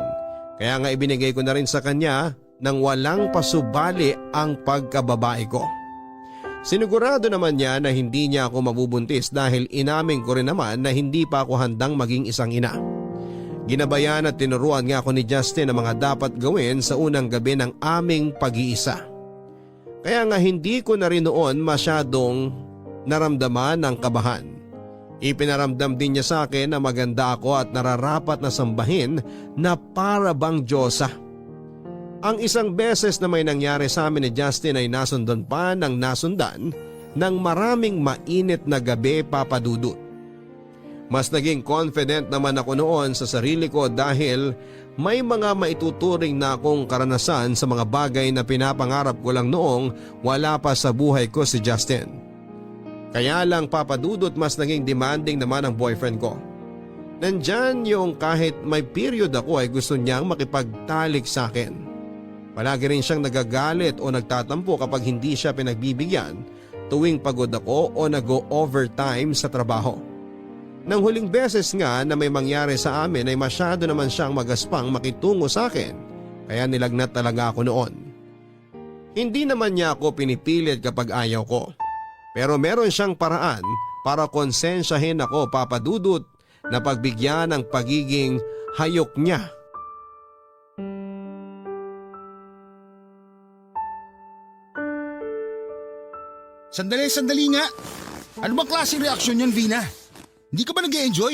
Kaya nga ibinigay ko na rin sa kanya nang walang pasubali ang pagkababae ko. Sinigurado naman niya na hindi niya ako mabubuntis dahil inamin ko rin naman na hindi pa ako handang maging isang ina. Ginabayan at tinuruan nga ako ni Justin ang mga dapat gawin sa unang gabi ng aming pag-iisa. Kaya nga hindi ko na rin noon masyadong naramdaman ng kabahan. Ipinaramdam din niya sa akin na maganda ako at nararapat na sambahin na para bang Diyosa. Ang isang beses na may nangyari sa amin ni Justin ay nasundan pa ng nasundan ng maraming mainit na gabi, Papa Dudut. Mas naging confident naman ako noon sa sarili ko dahil may mga maituturing na akong karanasan sa mga bagay na pinapangarap ko lang noong wala pa sa buhay ko si Justin. Kaya lang, Papa Dudut, mas naging demanding naman ang boyfriend ko. Nandyan yung kahit may period ako ay gusto niyang makipagtalik sa akin. Palagi rin siyang nagagalit o nagtatampo kapag hindi siya pinagbibigyan tuwing pagod ako o nag-overtime sa trabaho. Nang huling beses nga na may mangyari sa amin ay masyado naman siyang magaspang makitungo sa akin, kaya nilagnat talaga ako noon. Hindi naman niya ako pinipilit kapag ayaw ko. Pero meron siyang paraan para konsensyahin ako, Papa Dudut, na pagbigyan ng pagiging hayok niya. Sandali nga. Ano bang klaseng reaksyon yan, Vina? Hindi ka ba nag-e-enjoy?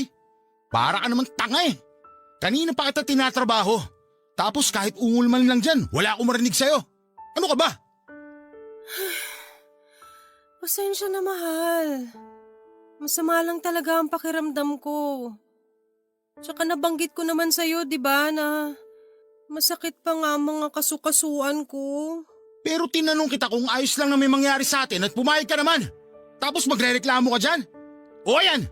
Para ka naman tanga eh. Kanina pa kita tinatrabaho. Tapos kahit ungol man lang dyan, wala akong marinig sa'yo. Ano ka ba? Pasensya na, mahal. Masama lang talaga ang pakiramdam ko. Tsaka nabanggit ko naman sa'yo, di ba, na masakit pa nga mga kasukasuan ko. Pero tinanong kita kung ayos lang na may mangyari sa atin at pumayag ka naman. Tapos magre-reklamo ka dyan. O ayan,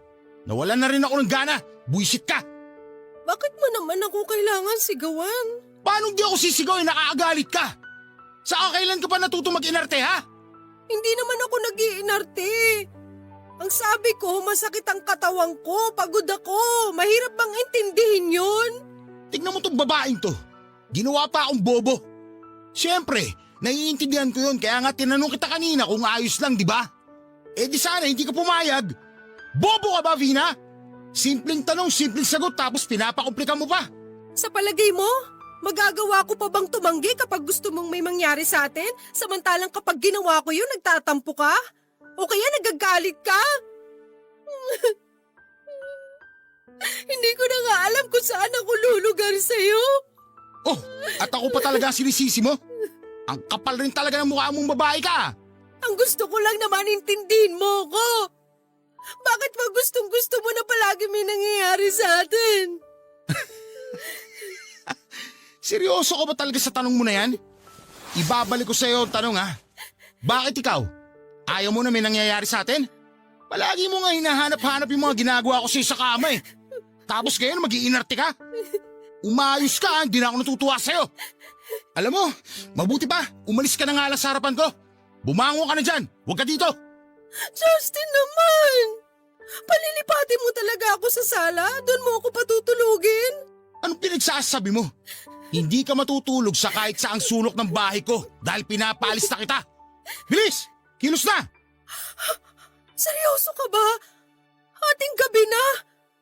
nawalan na rin ako ng gana. Buisit ka. Bakit mo naman ako kailangan sigawan? Paano di ako sisigaw eh, nakakagalit ka? Saka kailan ka pa natutong mag-inarte, ha? Hindi naman ako nag-iinarte. Ang sabi ko, masakit ang katawang ko, pagod ako. Mahirap bang intindihin yun? Tignan mo tong babaeng to. Ginawa pa akong bobo. Siyempre, naiintindihan ko yun kaya nga tinanong kita kanina kung ayos lang, di ba? Eh di sana hindi ka pumayag. Bobo ka ba, Vina? Simpleng tanong, simpleng sagot tapos pinapakomplika mo pa. Sa palagay mo, magagawa ko pa bang tumanggi kapag gusto mong may mangyari sa atin? Samantalang kapag ginawa ko yun, nagtatampo ka? O kaya nagagalit ka? Hindi ko na nga alam kung saan ako lulugar sa'yo. Oh, at ako pa talaga sinisisi mo? Ang kapal rin talaga ng mukha mong babae ka. Ang gusto ko lang naman intindihin mo ko. Bakit pa gustong-gusto mo na palagi may nangyayari sa atin? Seryoso ka ba talaga sa tanong mo na yan? Ibabalik ko sa iyo ang tanong ha. Bakit ikaw? Ayaw mo na may nangyayari sa atin? Palagi mo nga hinahanap-hanap yung mga ginagawa ko sa kama eh. Tapos ngayon mag-iinarte ka? Umayos ka, hindi na ako natutuwa sa'yo. Alam mo, mabuti pa, umalis ka na nga lang sa harapan ko. Bumangon ka na dyan, huwag ka dito. Justin naman! Palilipatin mo talaga ako sa sala? Doon mo ako patutulugin? Anong pinagsasabi mo? Hindi ka matutulog sa kahit saang sulok ng bahay ko dahil pinapalis na kita. Bilis! Kilos na! Seryoso ka ba? Ating gabi na?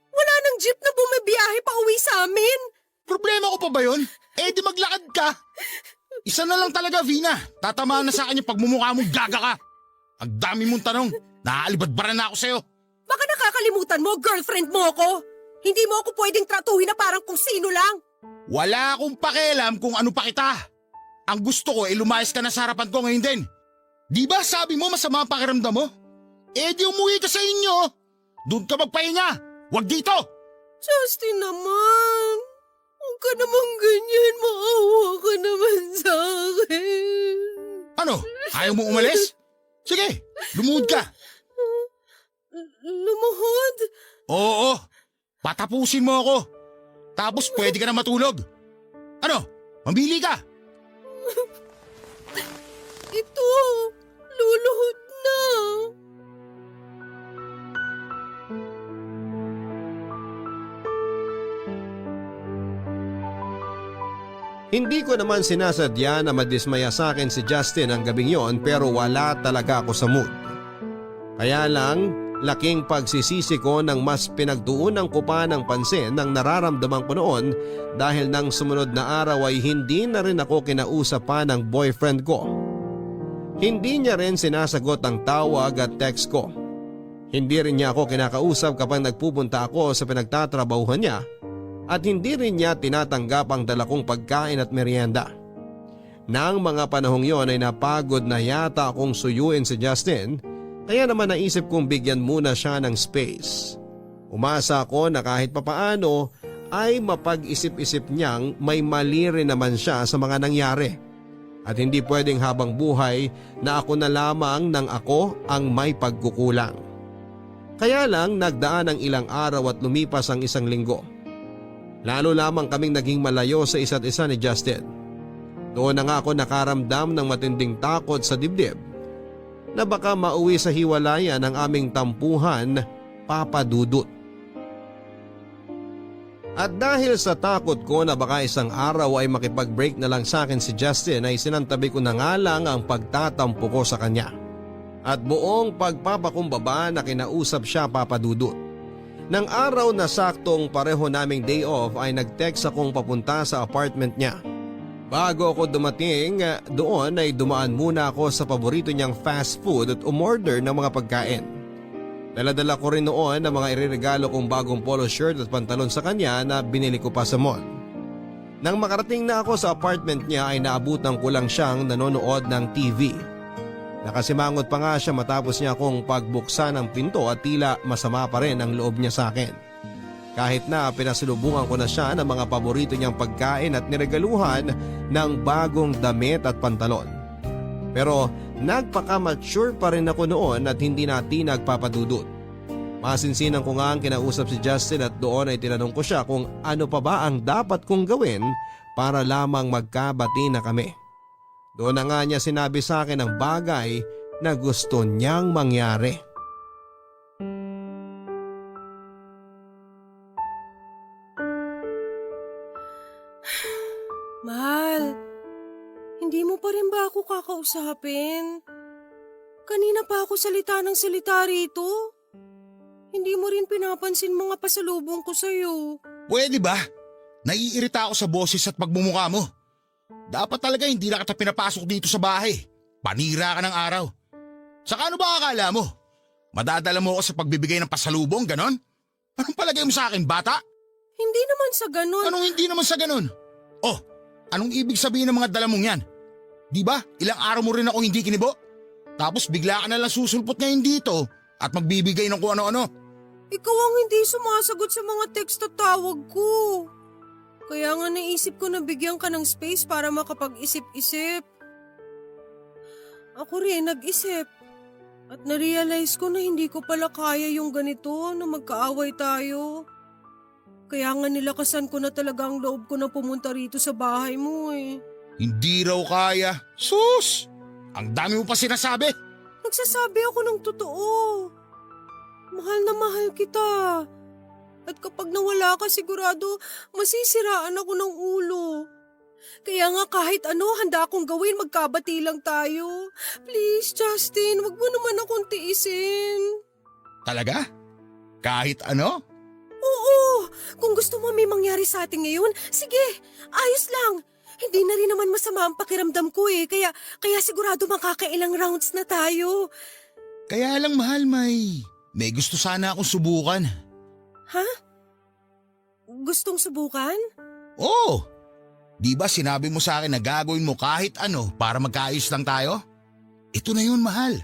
Wala nang jeep na bumibiyahe pa uwi sa amin? Problema ko pa ba yun? Eh di maglakad ka. Isa na lang talaga, Vina. Tatamaan na sa akin yung pagmumukha mong gaga ka. Ang dami mong tanong. Naaalibadbaran na ako sa'yo. Baka nakakalimutan mo, girlfriend mo ako. Hindi mo ako pwedeng tratuhin na parang kung sino lang. Wala akong pakialam kung ano pa kita. Ang gusto ko ay lumayas ka na sa harapan ko ngayon din. Di ba sabi mo masama ang pakiramdam mo? Eh di umuwi ka sa inyo. Doon ka magpahinga. Huwag dito. Justin naman. Huwag ka naman ganyan. Maawa ka naman sa akin. Ano? Ayaw mo umalis? Sige, lumuhod ka. Lumuhod? Oo, patapusin mo ako. Tapos pwede ka na matulog. Ano? Mamili ka. Ito, luluhod na. Hindi ko naman sinasadya na madismaya sa akin si Justin ang gabing yon pero wala talaga ako sa mood. Kaya lang, laking pagsisisi ko nang mas pinagtuunan ko pa ng pansin ng nararamdaman ko noon dahil nang sumunod na araw ay hindi na rin ako kinausap pa ng boyfriend ko. Hindi niya rin sinasagot ang tawag at text ko. Hindi rin niya ako kinakausap kapag nagpupunta ako sa pinagtatrabahuhan niya at hindi rin niya tinatanggap ang dala kong pagkain at merienda. Nang mga panahong yon ay napagod na yata akong suyuin si Justin kaya naman naisip kong bigyan muna siya ng space. Umasa ako na kahit papaano ay mapag-isip-isip niyang may mali rin naman siya sa mga nangyari. At hindi pwedeng habang buhay na ako na lamang ng ako ang may pagkukulang. Kaya lang nagdaan ang ilang araw at lumipas ang isang linggo. Lalo lamang kaming naging malayo sa isa't isa ni Justin. Doon na nga ako nakaramdam ng matinding takot sa dibdib na baka mauwi sa hiwalayan ang aming tampuhan, Papa Dudut. At dahil sa takot ko na baka isang araw ay makipag-break na lang sa akin si Justin ay sinantabi ko na nga lang ang pagtatampo ko sa kanya. At buong pagpapakumbaba na kinausap siya, Papa Dudut. Nang araw na saktong pareho naming day off ay nag-text akong papunta sa apartment niya. Bago ako dumating doon ay dumaan muna ako sa paborito niyang fast food at umorder ng mga pagkain. Daladala ko rin noon ang mga ireregalo kong bagong polo shirt at pantalon sa kanya na binili ko pa sa mall. Nang makarating na ako sa apartment niya ay naabutan ko lang siyang nanonood ng TV. Nakasimangot pa nga siya matapos niya akong pagbuksan ng pinto at tila masama pa rin ang loob niya sa akin. Kahit na pinasalubungan ko na siya ng mga paborito niyang pagkain at niregaluhan ng bagong damit at pantalon. Pero nagpaka-mature pa rin ako noon at hindi natin nagpapadudot. Masinsinan ko nga ang kinausap si Justin at doon ay tinanong ko siya kung ano pa ba ang dapat kong gawin para lamang magkabati na kami. Doon na nga niya sinabi sa akin ang bagay na gusto niyang mangyari. Mahal, hindi mo pa rin ba ako kakausapin? Kanina pa ako salita ng salita rito. Hindi mo rin pinapansin mga pasalubong ko sa'yo. Pwede ba? Naiirita ako sa boses at pagmumukha mo. Dapat talaga hindi na kita pinapasok dito sa bahay. Panira ka ng araw. Saka ano ba akala mo? Madadala mo ako sa pagbibigay ng pasalubong, ganon? Anong palagay mo sa akin, bata? Hindi naman sa ganun. Anong hindi naman sa ganon? Oh, anong ibig sabihin ng mga dala mong yan? Di ba, ilang araw mo rin ako hindi kinibo? Tapos bigla ka nalang susulpot ngayon dito at magbibigay ng kung ano-ano. Ikaw ang hindi sumasagot sa mga text at tawag ko. Kaya nga naisip ko na bigyan ka ng space para makapag-isip-isip. Ako rin nag-isip. At narealize ko na hindi ko pala kaya yung ganito na magkaaway tayo. Kaya nga nilakasan ko na talaga ang loob ko na pumunta rito sa bahay mo eh. Hindi raw kaya. Sus! Ang dami mo pa sinasabi. Nagsasabi ako ng totoo. Mahal na mahal kita. At kapag nawala ka sigurado, masisiraan ako ng ulo. Kaya nga kahit ano, handa akong gawin, magkabati lang tayo. Please, Justin, wag mo naman akong tiisin. Talaga? Kahit ano? Oo, kung gusto mo may mangyari sa atin ngayon, sige, ayos lang. Hindi na rin naman masama ang pakiramdam ko eh, kaya sigurado makakailang rounds na tayo. Kaya lang mahal, may gusto sana akong subukan. Ha? Gustong subukan? Oo. Di ba sinabi mo sa akin na gagawin mo kahit ano para magkaayos lang tayo? Ito na yun, mahal.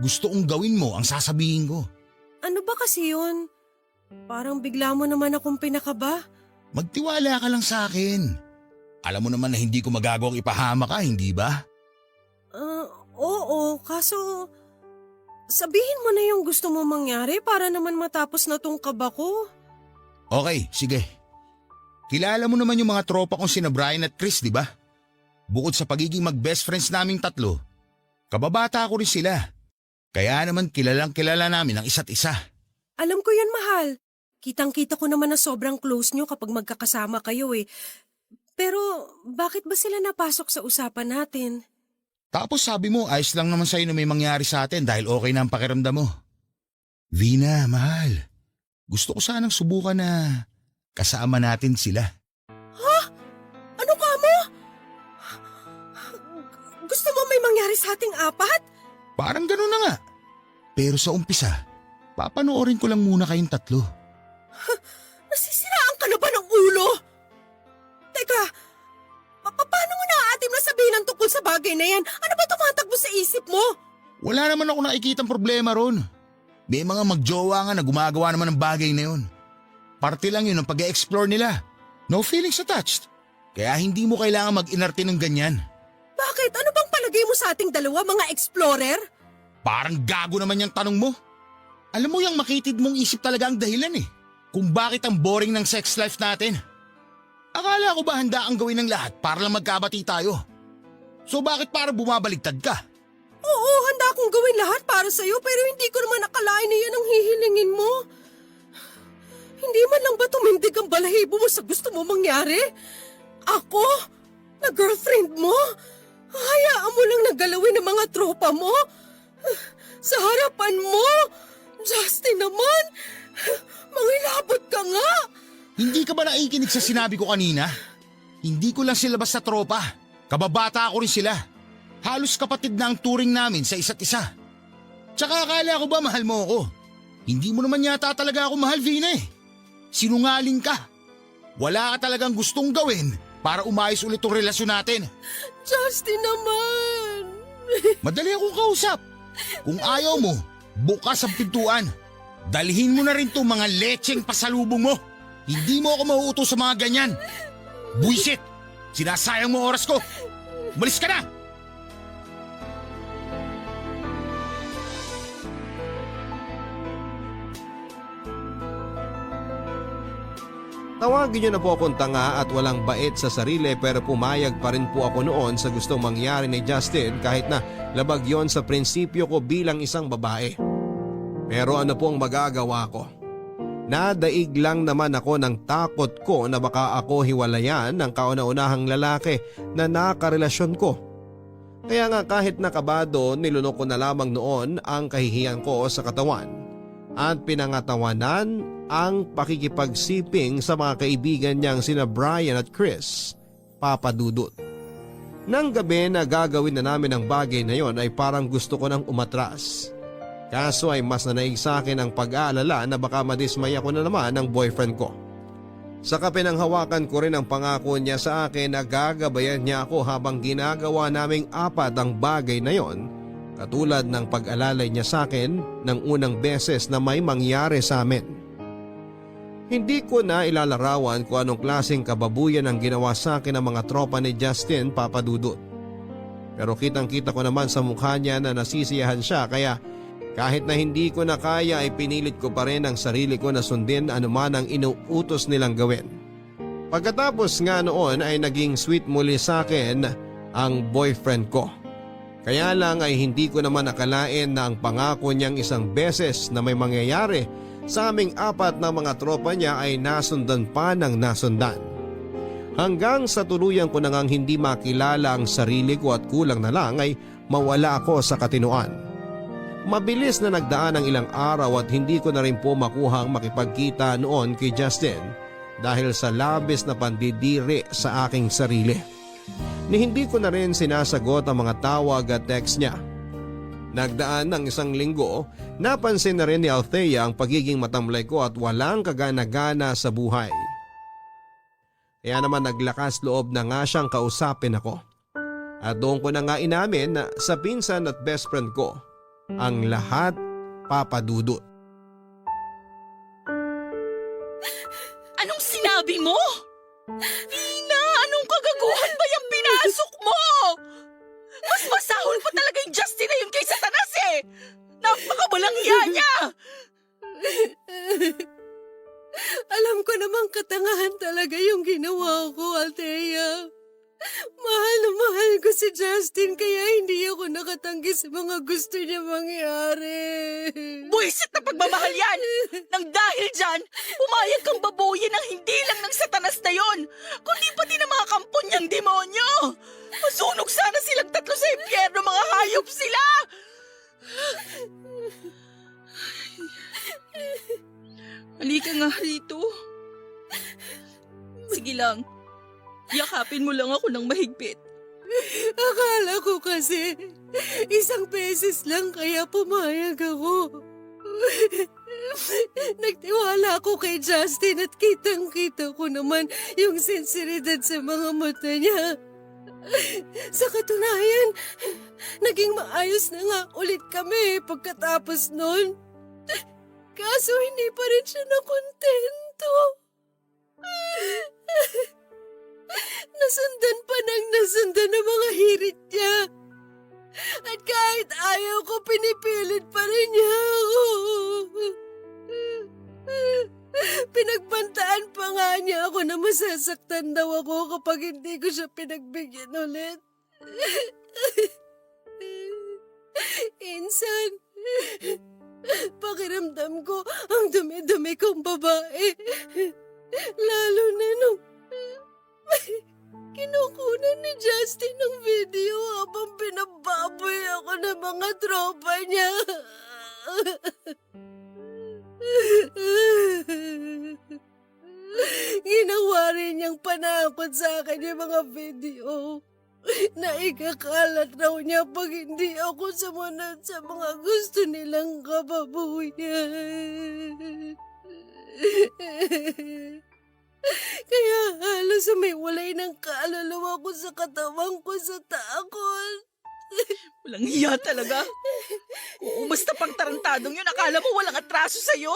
Gusto kong gawin mo ang sasabihin ko. Ano ba kasi yun? Parang bigla mo naman akong pinakaba. Magtiwala ka lang sa akin. Alam mo naman na hindi ko magagawang ipahama ka, hindi ba? Oo, kaso sabihin mo na yung gusto mo mangyari para naman matapos na tong kaba ko. Okay, sige. Kilala mo naman yung mga tropa kong sina Brian at Chris, di ba? Bukod sa pagiging mag-best friends naming tatlo, kababata ko rin sila. Kaya naman kilalang kilala namin ang isa't isa. Alam ko yan, mahal. Kitang-kita ko naman na sobrang close nyo kapag magkakasama kayo eh. Pero bakit ba sila napasok sa usapan natin? Tapos sabi mo, ayos lang naman sa'yo na may mangyari sa atin dahil okay na ang pakiramdam mo. Vina, mahal. Gusto ko sanang subukan na kasama natin sila. Ha? Ano ka mo? Gusto mo may mangyari sa ating apat? Parang gano'n na nga. Pero sa umpisa, Papanoorin ko lang muna kayong tatlo. Nasisiraan ka na ba ng ulo? Teka, paano mo naaatim na sabihin ang tungkol sa bagay na yan? Ano ba tumatakbo sa isip mo? Wala naman ako nakikitang problema ron. May mga magjowa nga na gumagawa naman ng bagay na yun. Parte lang yun ng pag-e-explore nila. No feelings attached. Kaya hindi mo kailangan mag-inarte ng ganyan. Bakit? Ano bang palagay mo sa ating dalawa, mga explorer? Parang gago naman yung tanong mo. Alam mo yung makitid mong isip talaga ang dahilan eh. Kung bakit ang boring ng sex life natin. Akala ko ba handa ang gawin ng lahat para lang magkabati tayo? So bakit para bumabaligtad ka? Oo, handa akong gawin lahat para sa'yo pero hindi ko naman akalain na yan ang hihilingin mo. Hindi man lang ba tumindig ang balahibo mo sa gusto mo mangyari? Ako? Na girlfriend mo? Hayaan mo lang nagalawin ng mga tropa mo? Sa harapan mo? Justin naman! Mangilabot ka nga! Hindi ka ba naikinig sa sinabi ko kanina? Hindi ko lang sila basta tropa. Kababata ako rin sila. Halos kapatid na ang turing namin sa isa't isa. Tsaka akala ko ba mahal mo ako? Hindi mo naman yata talaga ako mahal, Vina eh. Sinungaling ka. Wala ka talagang gustong gawin para umayos ulit ang relasyon natin. Justin naman! Madali akong kausap. Kung ayaw mo, bukas ang pintuan. Dalhin mo na rin itong mga lecheng pasalubong mo. Hindi mo ako mauutos sa mga ganyan. Buisit! Sinasayang mo oras ko. Umalis ka na! Tawagin niyo na po akong tanga at walang bait sa sarili pero pumayag pa rin po ako noon sa gustong mangyari ni Justin kahit na labag yon sa prinsipyo ko bilang isang babae. Pero ano pong magagawa ko? Nadaig lang naman ako ng takot ko na baka ako hiwalayan ng kauna-unahang lalaki na nakarelasyon ko. Kaya nga kahit nakabado nilunok ko na lamang noon ang kahihiyan ko sa katawan at pinangatawanan ang pakikipagsiping sa mga kaibigan niyang sina Brian at Chris, Papa Dudut. Nang gabi na gagawin na namin ang bagay na yon ay parang gusto ko nang umatras. Kaso ay mas nanaig sa akin ang pag-aalala na baka madismaya ko na naman ang boyfriend ko. Saka pinanghawakan ko rin ang pangako niya sa akin na gagabayan niya ako habang ginagawa naming apat ang bagay na yon, katulad ng pag-alalay niya sa akin ng unang beses na may mangyari sa amin. Hindi ko na ilalarawan kung anong klaseng kababuyan ang ginawa sa akin ng mga tropa ni Justin, Papa Dudut. Pero kitang-kita ko naman sa mukha niya na nasisiyahan siya kaya kahit na hindi ko na kaya ay pinilit ko pa rin ang sarili ko na sundin anuman ang inuutos nilang gawin. Pagkatapos nga noon ay naging sweet muli sa akin ang boyfriend ko. Kaya lang ay hindi ko naman akalain na ang pangako niyang isang beses na may mangyayari sa aming apat na mga tropa niya ay nasundan pa ng nasundan. Hanggang sa tuluyan ko na ngang hindi makilala ang sarili ko at kulang na lang ay mawala ako sa katinoan. Mabilis na nagdaan ang ilang araw at hindi ko na rin po makuhang makipagkita noon kay Justin dahil sa labis na pandidiri sa aking sarili. Ni hindi ko na rin sinasagot ang mga tawag at text niya. Nagdaan ng isang linggo, napansin na rin ni Althea ang pagiging matamlay ko at walang kagana-gana sa buhay. Kaya naman naglakas loob na nga siyang kausapin ako. At doon ko na nga inamin na sa pinsan at best friend ko, ang lahat Papa Dudut. Anong sinabi mo? Vina, anong kagaguhan ba yung pinasok mo? Mas masahol pa talaga yung Justin na yun kaysa Tanas eh! Napakawalang hiya niya! Alam ko namang katangahan talaga yung ginawa ko, Althea. Mahal na mahal ko si Justin kaya hindi ako nakatanggi sa mga gusto niya mangyari. Buisit na pagmamahal yan! Nang dahil dyan, pumayag kang babuyin ng hindi lang ng Satanas na yon, kundi pati ng mga kampon niyang demonyo! Masunog sana silang tatlo sa impyerno, mga hayop sila! Halika nga rito. Sige lang. Yakapin mo lang ako ng mahigpit. Akala ko kasi isang beses lang kaya pumayag ako. Nagtiwala ako kay Justin at kitang-kita ko naman yung sinseridad sa mga mata niya. Sa katunayan, naging maayos na nga ulit kami pagkatapos nun. Kaso hindi pa rin siya nakontento. Nasundan ng mga hirit niya. At kahit ayaw ko, pinipilit pa rin niya ako. Pinagbantaan pa nga niya ako na masasaktan daw ako kapag hindi ko siya pinagbigyan ulit. Insan, pakiramdam ko ang dumi-dumi kong babae. Lalo na nung kinukunan ni Justin ng video habang pinababoy ako ng mga tropa niya. Ginawa rin niyang panakot sa akin yung mga video na ikakalat raw niya pag hindi ako sumunod sa mga gusto nilang kababuyan. Kaya halos sumiwalay ng kaluluwa ko sa katawan ko sa takot. Walang hiya talaga. Oo, basta pang tarantadong yun, akala mo walang atraso sa'yo.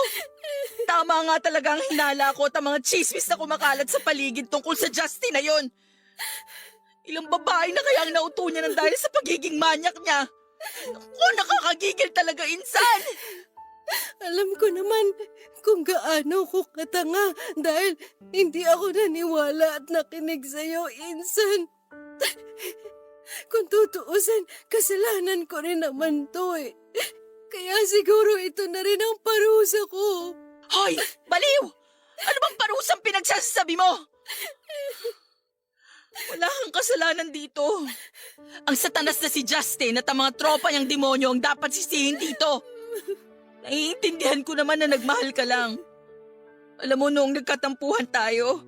Tama nga talaga ang hinala ko at ang mga chismis na kumakalat sa paligid tungkol sa Justin na yun. Ilang babae na kaya ang nauto niya ng dahil sa pagiging manyak niya. Naku, nakakagigil talaga, insan. Alam ko naman kung gaano ko katanga dahil hindi ako naniwala at nakinig sa'yo, insan. Kung tutuusin, kasalanan ko rin naman to eh. Kaya siguro ito na rin ang parusa ko. Hoy, baliw! Ano bang parusang pinagsasabi mo? Wala kang kasalanan dito. Ang satanas na si Justin at ang mga tropa niyang demonyo ang dapat sisihin dito. Naiintindihan ko naman na nagmahal ka lang. Alam mo, noong nagkatampuhan tayo,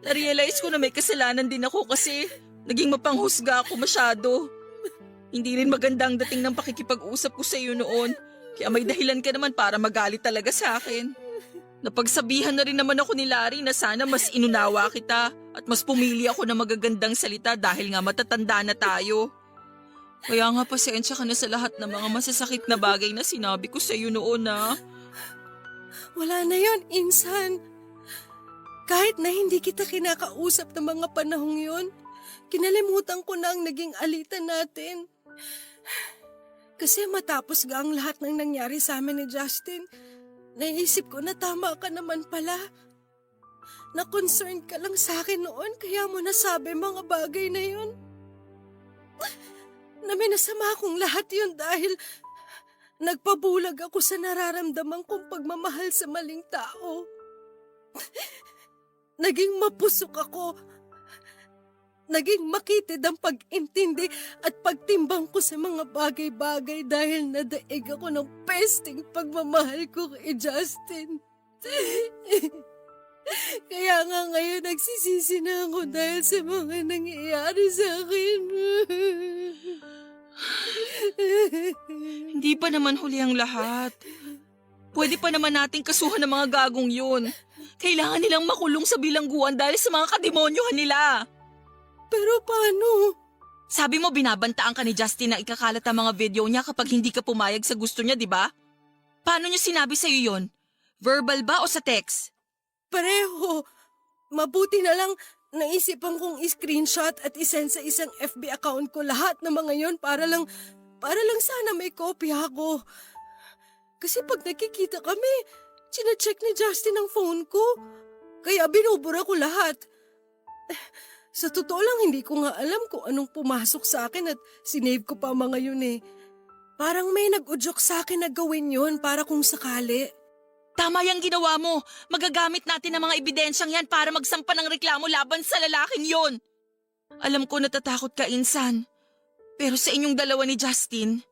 na-realize ko na may kasalanan din ako kasi naging mapanghusga ako masyado. Hindi rin maganda ang dating ng pakikipag-usap ko sa iyo noon. Kaya may dahilan ka naman para magalit talaga sa akin. Napagsabihan na rin naman ako ni Larry na sana mas inunawa kita at mas pumili ako ng magagandang salita dahil nga matatanda na tayo. Kaya nga pasensya ka na sa lahat ng mga masasakit na bagay na sinabi ko sa iyo noon na. Wala na yon, insan. Kahit na hindi kita kinakausap ng mga panahong yon, kinalimutan ko na ang naging alitan natin. Kasi matapos ga ang lahat ng nangyari sa amin ni Justin, naisip ko na tama ka naman pala. Na-concerned ka lang sa akin noon kaya mo nasabi mga bagay na yun. Na minasama akong lahat yun dahil nagpabulag ako sa nararamdaman kong pagmamahal sa maling tao. Naging mapusok ako. Naging makitid ang pag-intindi at pagtimbang ko sa mga bagay-bagay dahil nadaig ako ng pesting pagmamahal ko kay Justin. Kaya nga ngayon nagsisisi na ako dahil sa mga nangyayari sa akin. Hindi pa naman huli ang lahat. Pwede pa naman nating kasuhan ng mga gagong yun. Kailangan nilang makulong sa bilangguan dahil sa mga kademonyohan nila. Pero paano? Sabi mo binabantaan ka ni Justin na ikakalat ang mga video niya kapag hindi ka pumayag sa gusto niya, di ba? Paano niya sinabi sa'yo yun? Verbal ba o sa text? Pareho. Mabuti na lang naisipan kong i-screenshot at isend sa isang FB account ko lahat ng mga yon para lang sana may kopya ako. Kasi pag nakikita kami, chine-check ni Justin ang phone ko. Kaya binubura ko lahat. Sa totoo lang, hindi ko nga alam kung anong pumasok sa akin at sinave ko pa mga yun eh. Parang may nag-udyok sa akin na gawin yun para kung sakali. Tama yung ginawa mo. Magagamit natin ang mga ebidensyang yan para magsampa ng reklamo laban sa lalaking yon. Alam ko natatakot ka, insan. Pero sa inyong dalawa ni Justin,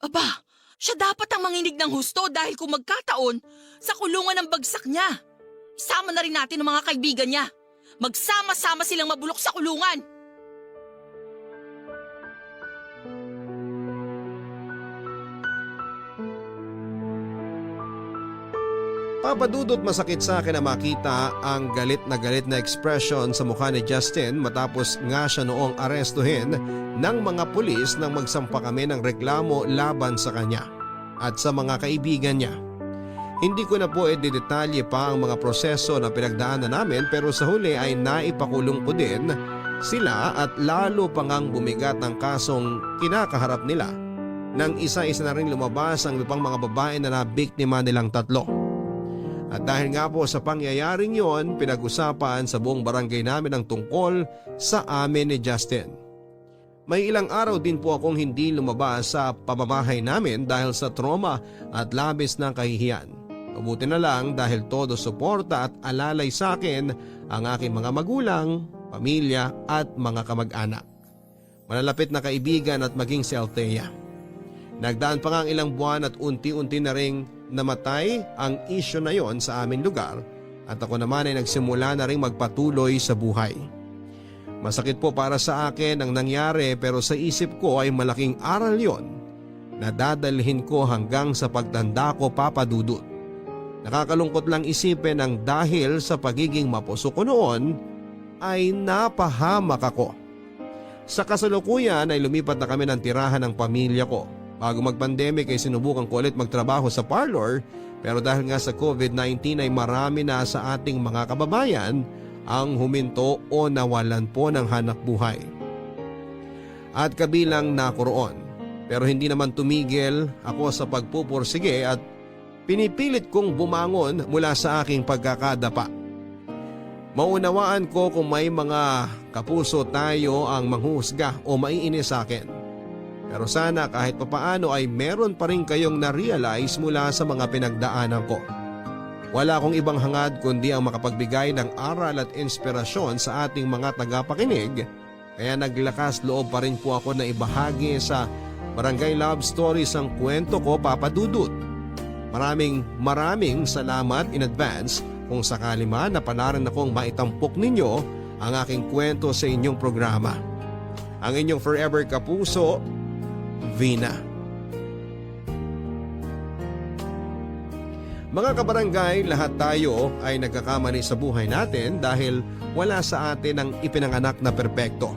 aba, siya dapat ang manginig ng husto dahil kung magkataon, sa kulungan ng bagsak niya. Isama na rin natin ang mga kaibigan niya. Magsama-sama silang mabulok sa kulungan. Papadudot, masakit sa akin na makita ang galit na expression sa mukha ni Justin matapos nga siya noong arestuhin ng mga pulis nang magsampa kami ng reklamo laban sa kanya at sa mga kaibigan niya. Hindi ko na po detalye pa ang mga proseso na pinagdaanan namin, pero sa huli ay naipakulong ko din sila at lalo pang ang bumigat ang kasong kinakaharap nila nang isa-isa na rin lumabas ang ibang mga babae na nabiktima nilang tatlo. At dahil nga po sa pangyayaring yon, pinag-usapan sa buong barangay namin ang tungkol sa amin ni Justin. May ilang araw din po akong hindi lumabas sa pamamahay namin dahil sa trauma at labis na kahihiyan. Mabuti na lang dahil todo suporta at alalay sa akin ang aking mga magulang, pamilya at mga kamag-anak. Malalapit na kaibigan at maging si Althea. Nagdaan pa nga ang ilang buwan at unti-unti na ring namatay ang isyu na yon sa aming lugar at ako naman ay nagsimula na ring magpatuloy sa buhay. Masakit po para sa akin ang nangyari, pero sa isip ko ay malaking aral yon na dadalhin ko hanggang sa pagtanda ko, Papa Dudut. Nakakalungkot lang isipin ang dahil sa pagiging mapuso ko noon ay napahamak ako. Sa kasalukuyan ay lumipat na kami ng tirahan ng pamilya ko. Bago mag-pandemic ay sinubukan ko ulit magtrabaho sa parlor, pero dahil nga sa COVID-19 ay marami na sa ating mga kababayan ang huminto o nawalan po ng hanap buhay. At kabilang na ako roon. Pero hindi naman tumigil ako sa pagpupursige at pinipilit kong bumangon mula sa aking pagkakadapa. Maunawaan ko kung may mga kapuso tayo ang manghusga o maiinis sa akin. Pero sana kahit papaano ay meron pa rin kayong na-realize mula sa mga pinagdaanan ko. Wala akong ibang hangad kundi ang makapagbigay ng aral at inspirasyon sa ating mga tagapakinig, kaya naglakas loob pa rin po ako na ibahagi sa Barangay Love Stories ang kwento ko, Papa Dudut. Maraming salamat in advance kung sakali man na panaran akong maitampok ninyo ang aking kwento sa inyong programa. Ang inyong forever kapuso, Vina. Mga kabarangay, lahat tayo ay nagkakamali sa buhay natin dahil wala sa atin ang ipinanganak na perpekto.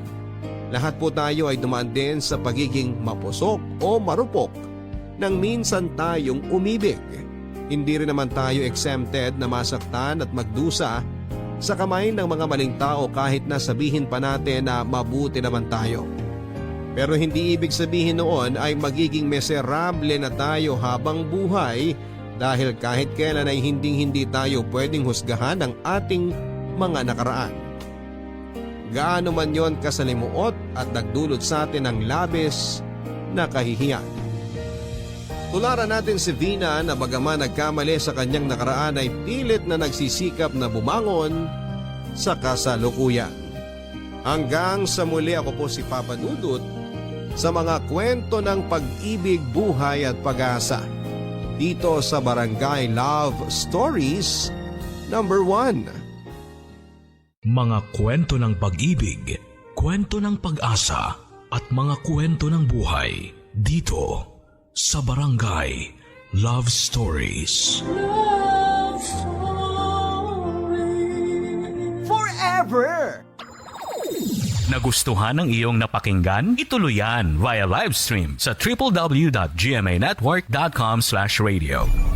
Lahat po tayo ay dumaan din sa pagiging mapusok o marupok nang minsan tayong umibig. Hindi rin naman tayo exempted na masaktan at magdusa sa kamay ng mga maling tao kahit na sabihin pa natin na mabuti naman tayo. Pero hindi ibig sabihin noon ay magiging miserable na tayo habang buhay dahil kahit kailan ay hindi tayo pwedeng husgahan ng ating mga nakaraan. Gaano man yon kasalimuot at nagdulot sa atin ng labis na kahihiyan. Tularan natin si Vina na bagaman nagkamali sa kanyang nakaraan ay pilit na nagsisikap na bumangon sa kasalukuyan. Hanggang sa muli, ako po si Papa Dudut sa mga kwento ng pag-ibig, buhay at pag-asa dito sa Barangay Love Stories number 1. Mga kwento ng pag-ibig, kwento ng pag-asa at mga kwento ng buhay dito sa Barangay Love Stories. Love Stories. Forever! Nagustuhan ng iyong napakinggan? Ituloy yan via live stream sa www.gmanetwork.com/radio.